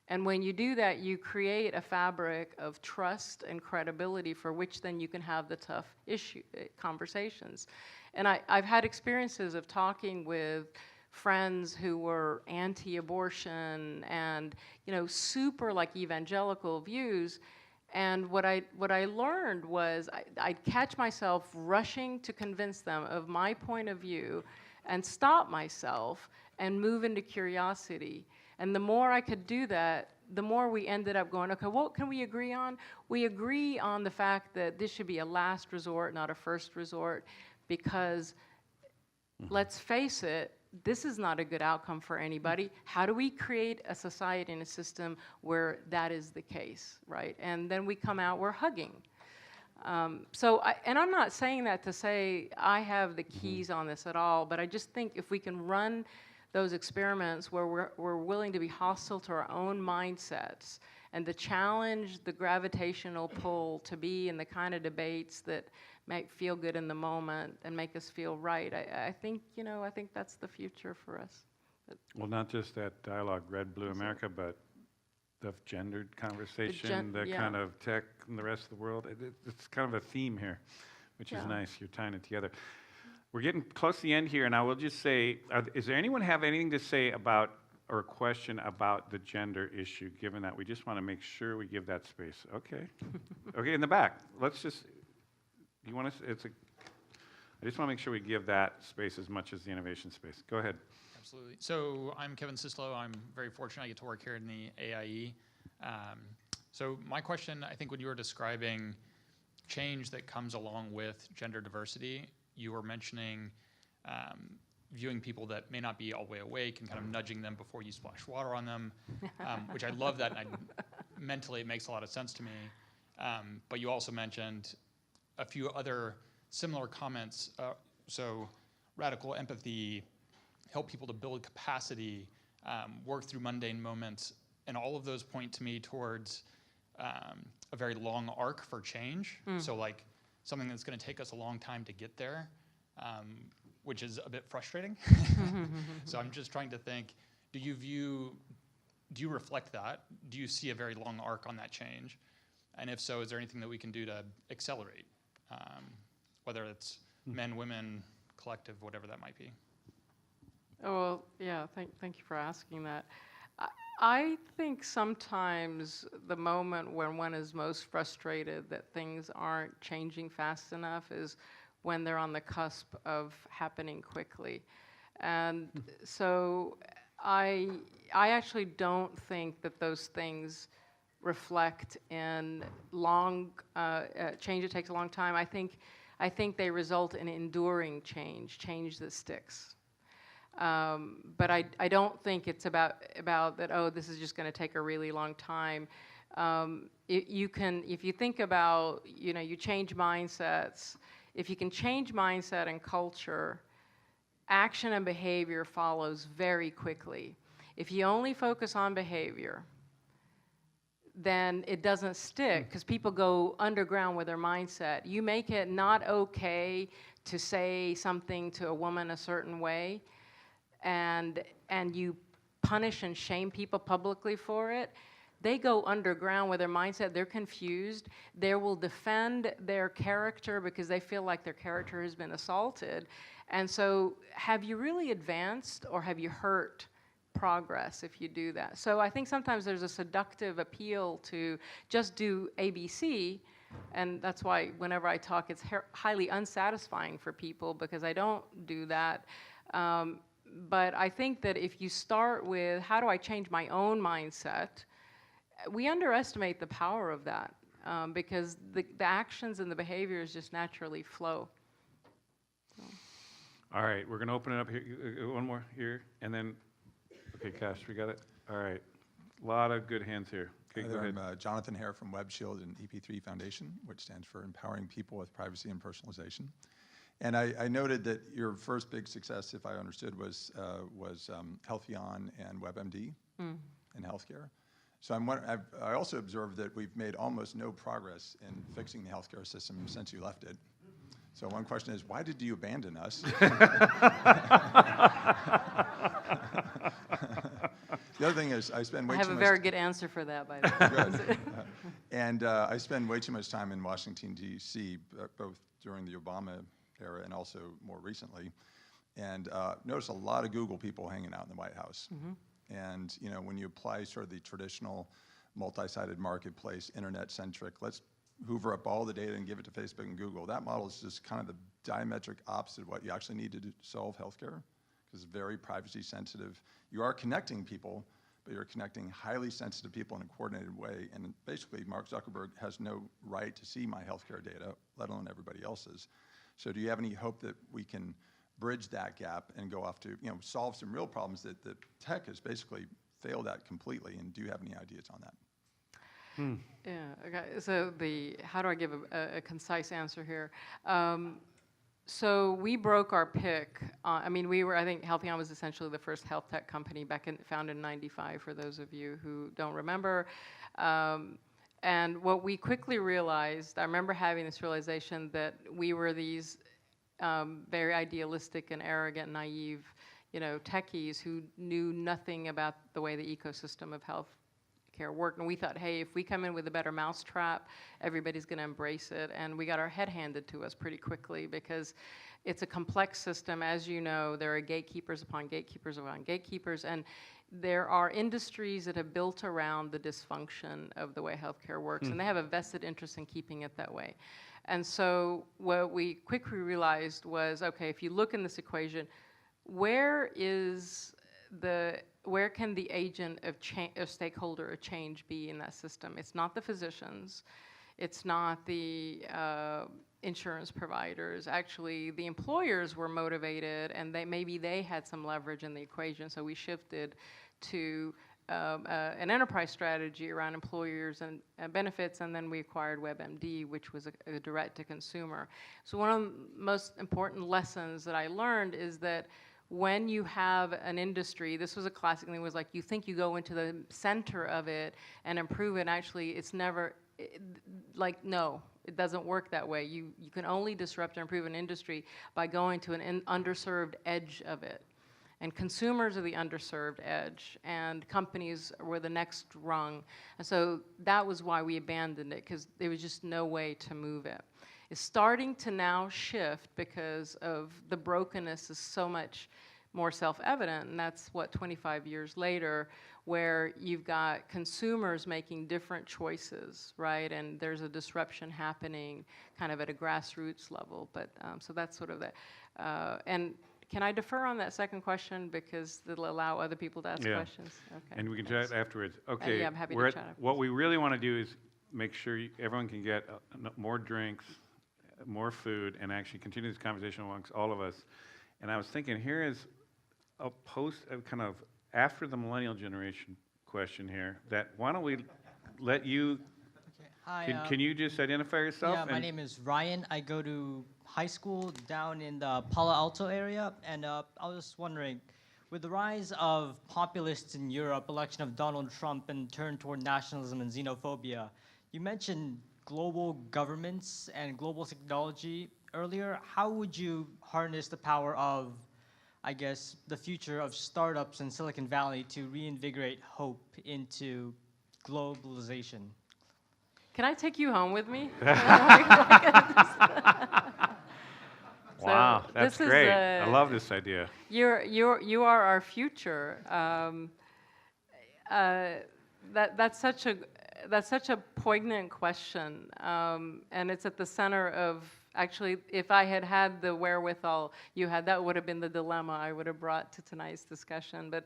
And when you do that, you create a fabric of trust and credibility for which then you can have the tough conversations. And I've had experiences of talking with friends who were anti-abortion and, you know, super like evangelical views. And what I learned was I'd catch myself rushing to convince them of my point of view and stop myself and move into curiosity. And the more I could do that, the more we ended up going, okay, what can we agree on? We agree on the fact that this should be a last resort, not a first resort, because let's face it, this is not a good outcome for anybody. How do we create a society and a system where that is the case, right? And then we come out, we're hugging. And I'm not saying that to say I have the keys on this at all, but I just think if we can run those experiments where we're willing to be hostile to our own mindsets and to challenge the gravitational pull to be in the kind of debates that make feel good in the moment and make us feel right, I think, you know, I think that's the future for us. Well, not just that dialogue, Red, Blue America, but the gendered conversation, the yeah. kind of tech and the rest of the world. It's kind of a theme here, which is nice. You're tying it together. We're getting close to the end here, and I will just say, is there anyone have anything to say about or a question about the gender issue, given that we just want to make sure we give that space? Okay. Okay, in the back. Let's just, you want to, I just want to make sure we give that space as much as the innovation space. Go ahead. Absolutely. So I'm Kevin Sislow. I'm very fortunate I get to work here in the AIE. So my question, I think when you were describing change that comes along with gender diversity, you were mentioning viewing people that may not be all the way awake and kind of nudging them before you splash water on them, which I love that, and mentally it makes a lot of sense to me. But you also mentioned a few other similar comments. So radical empathy, help people to build capacity, work through mundane moments, and all of those point to me towards a very long arc for change. So like something that's going to take us a long time to get there, which is a bit frustrating. So I'm just trying to think, do you reflect that? Do you see a very long arc on that change? And if so, is there anything that we can do to accelerate? Whether it's men, women, collective, whatever that might be. Oh, well, yeah, thank you for asking that. I think sometimes the moment when one is most frustrated that things aren't changing fast enough is when they're on the cusp of happening quickly. And so I actually don't think that those things reflect in long change that takes a long time. I think they result in enduring change that sticks. But I don't think it's about that, oh, this is just going to take a really long time. You can, if you think about, you change mindsets. If you can change mindset and culture, action and behavior follows very quickly. If you only focus on behavior, then it doesn't stick because people go underground with their mindset. You make it not okay to say something to a woman a certain way, and you punish and shame people publicly for it. They go underground with their mindset. They're confused. They will defend their character because they feel like their character has been assaulted. And so have you really advanced, or have you hurt progress if you do that? So I think sometimes there's a seductive appeal to just do ABC, and that's why whenever I talk, it's highly unsatisfying for people because I don't do that. But I think that if you start with, how do I change my own mindset? We underestimate the power of that because the actions and the behaviors just naturally flow. So. All right, we're going to open it up here. One more here, and then, okay, Cash, we got it? All right. A lot of good hands here. Okay, go ahead. I'm Jonathan Hare from WebShield and EP3 Foundation, which stands for Empowering People with Privacy and Personalization. And I noted that your first big success, if I understood, was Healthion and WebMD in healthcare. So I also observed that we've made almost no progress in fixing the healthcare system since you left it. So one question is, why did you abandon us? The other thing is, I spend way too much. I have a very good answer for that, by the way. And I spend way too much time in Washington, D.C., both during the Obama era and also more recently. And notice a lot of Google people hanging out in the White House. And when you apply sort of the traditional multi-sided marketplace, internet-centric, let's hoover up all the data and give it to Facebook and Google. That model is just kind of the diametric opposite of what you actually need to do to solve healthcare, because it's very privacy sensitive. You are connecting people, but you're connecting highly sensitive people in a coordinated way. And basically, Mark Zuckerberg has no right to see my healthcare data, let alone everybody else's. So do you have any hope that we can bridge that gap and go off to, solve some real problems that tech has basically failed at completely? And do you have any ideas on that? Yeah, okay. So how do I give a concise answer here? So we broke our pick. I think Healthion was essentially the first health tech company founded in '95, for those of you who don't remember. And what we quickly realized, I remember having this realization that we were these very idealistic and arrogant, naive, techies who knew nothing about the way the ecosystem of healthcare worked. And we thought, hey, if we come in with a better mousetrap, everybody's going to embrace it. And we got our head handed to us pretty quickly because it's a complex system. As you know, there are gatekeepers upon gatekeepers upon gatekeepers. And there are industries that have built around the dysfunction of the way healthcare works, and they have a vested interest in keeping it that way. And so what we quickly realized was, okay, if you look in this equation, where can the agent of stakeholder of change be in that system? It's not the physicians, it's not the insurance providers. Actually, the employers were motivated, and maybe they had some leverage in the equation. So we shifted to an enterprise strategy around employers and benefits, and then we acquired WebMD, which was a direct-to-consumer. So one of the most important lessons that I learned is that when you have an industry, this was a classic thing, was like you think you go into the center of it and improve it, and actually it's never, no, it doesn't work that way. You can only disrupt or improve an industry by going to an underserved edge of it. And consumers are the underserved edge, and companies were the next rung. And so that was why we abandoned it, because there was just no way to move it. It's starting to now shift because of the brokenness is so much more self-evident, and that's what 25 years later, where you've got consumers making different choices, right? And there's a disruption happening kind of at a grassroots level. But so that's sort of the, and can I defer on that second question because it'll allow other people to ask questions? Okay. And we can chat afterwards. Okay. Yeah, I'm happy to chat afterwards. What we really want to do is make sure everyone can get more drinks, more food, and actually continue this conversation amongst all of us. And I was thinking, here is a kind of after the millennial generation question here, that why don't we let you, Hi. can you just identify yourself? Yeah, my name is Ryan. I go to high school down in the Palo Alto area, and I was wondering, with the rise of populists in Europe, election of Donald Trump, and turn toward nationalism and xenophobia, you mentioned global governments and global technology earlier. How would you harness the power of, I guess, the future of startups in Silicon Valley to reinvigorate hope into globalization? Can I take you home with me? Wow, that's this is, great. I love this idea. You are our future. That's such a poignant question, and it's at the center of, actually, if I had had the wherewithal you had, that would have been the dilemma I would have brought to tonight's discussion. But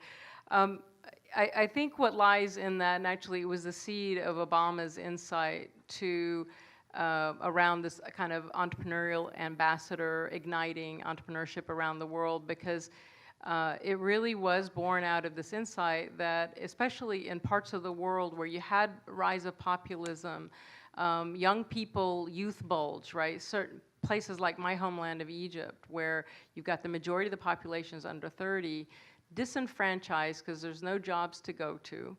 I think what lies in that, and actually it was the seed of Obama's insight to around this kind of entrepreneurial ambassador, igniting entrepreneurship around the world, because it really was born out of this insight that, especially in parts of the world where you had rise of populism, young people, youth bulge, right? Certain places like my homeland of Egypt, where you've got the majority of the population is under 30, disenfranchised because there's no jobs to go to.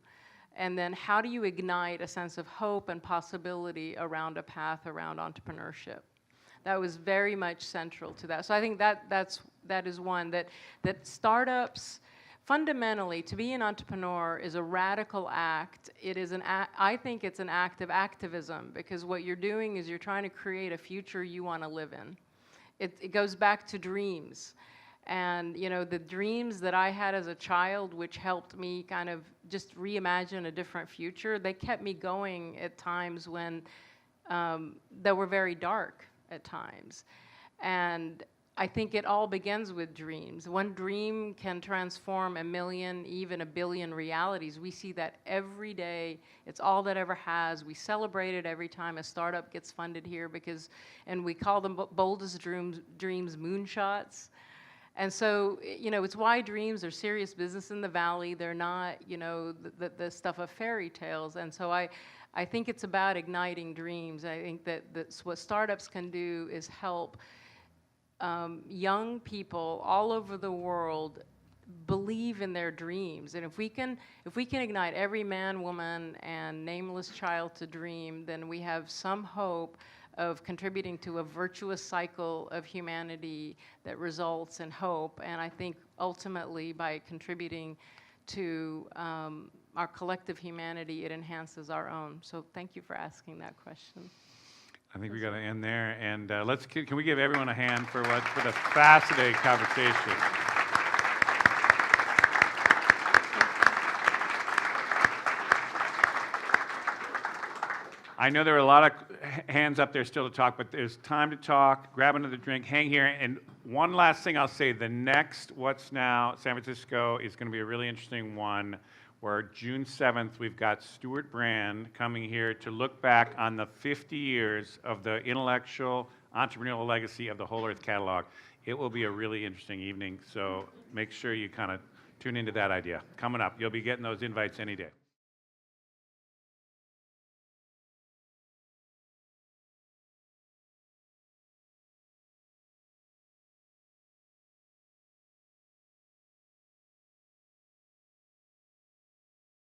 And then how do you ignite a sense of hope and possibility around a path around entrepreneurship? That was very much central to that. So I think that is one, that startups, fundamentally, to be an entrepreneur is a radical act. It is I think it's an act of activism, because what you're doing is you're trying to create a future you want to live in. It goes back to dreams. And, you know, the dreams that I had as a child, which helped me kind of just reimagine a different future, they kept me going at times when that were very dark at times. And I think it all begins with dreams. One dream can transform a million, even a billion realities. We see that every day. It's all that ever has. We celebrate it every time a startup gets funded here, because, and we call them boldest dreams moonshots. And so, you know, it's why dreams are serious business in the Valley. They're not, you know, the stuff of fairy tales. And so I think it's about igniting dreams. I think that's what startups can do, is help young people all over the world believe in their dreams. And if we can ignite every man, woman, and nameless child to dream, then we have some hope of contributing to a virtuous cycle of humanity that results in hope. And I think ultimately, by contributing to our collective humanity, it enhances our own. So thank you for asking that question. I think we got to end there, and can we give everyone a hand for the fascinating conversation? I know there are a lot of hands up there still to talk, but there's time to talk. Grab another drink, hang here, and one last thing I'll say: the next What's Now San Francisco is going to be a really interesting one, where June 7th, we've got Stuart Brand coming here to look back on the 50 years of the intellectual, entrepreneurial legacy of the Whole Earth Catalog. It will be a really interesting evening, so make sure you kind of tune into that idea. Coming up, you'll be getting those invites any day.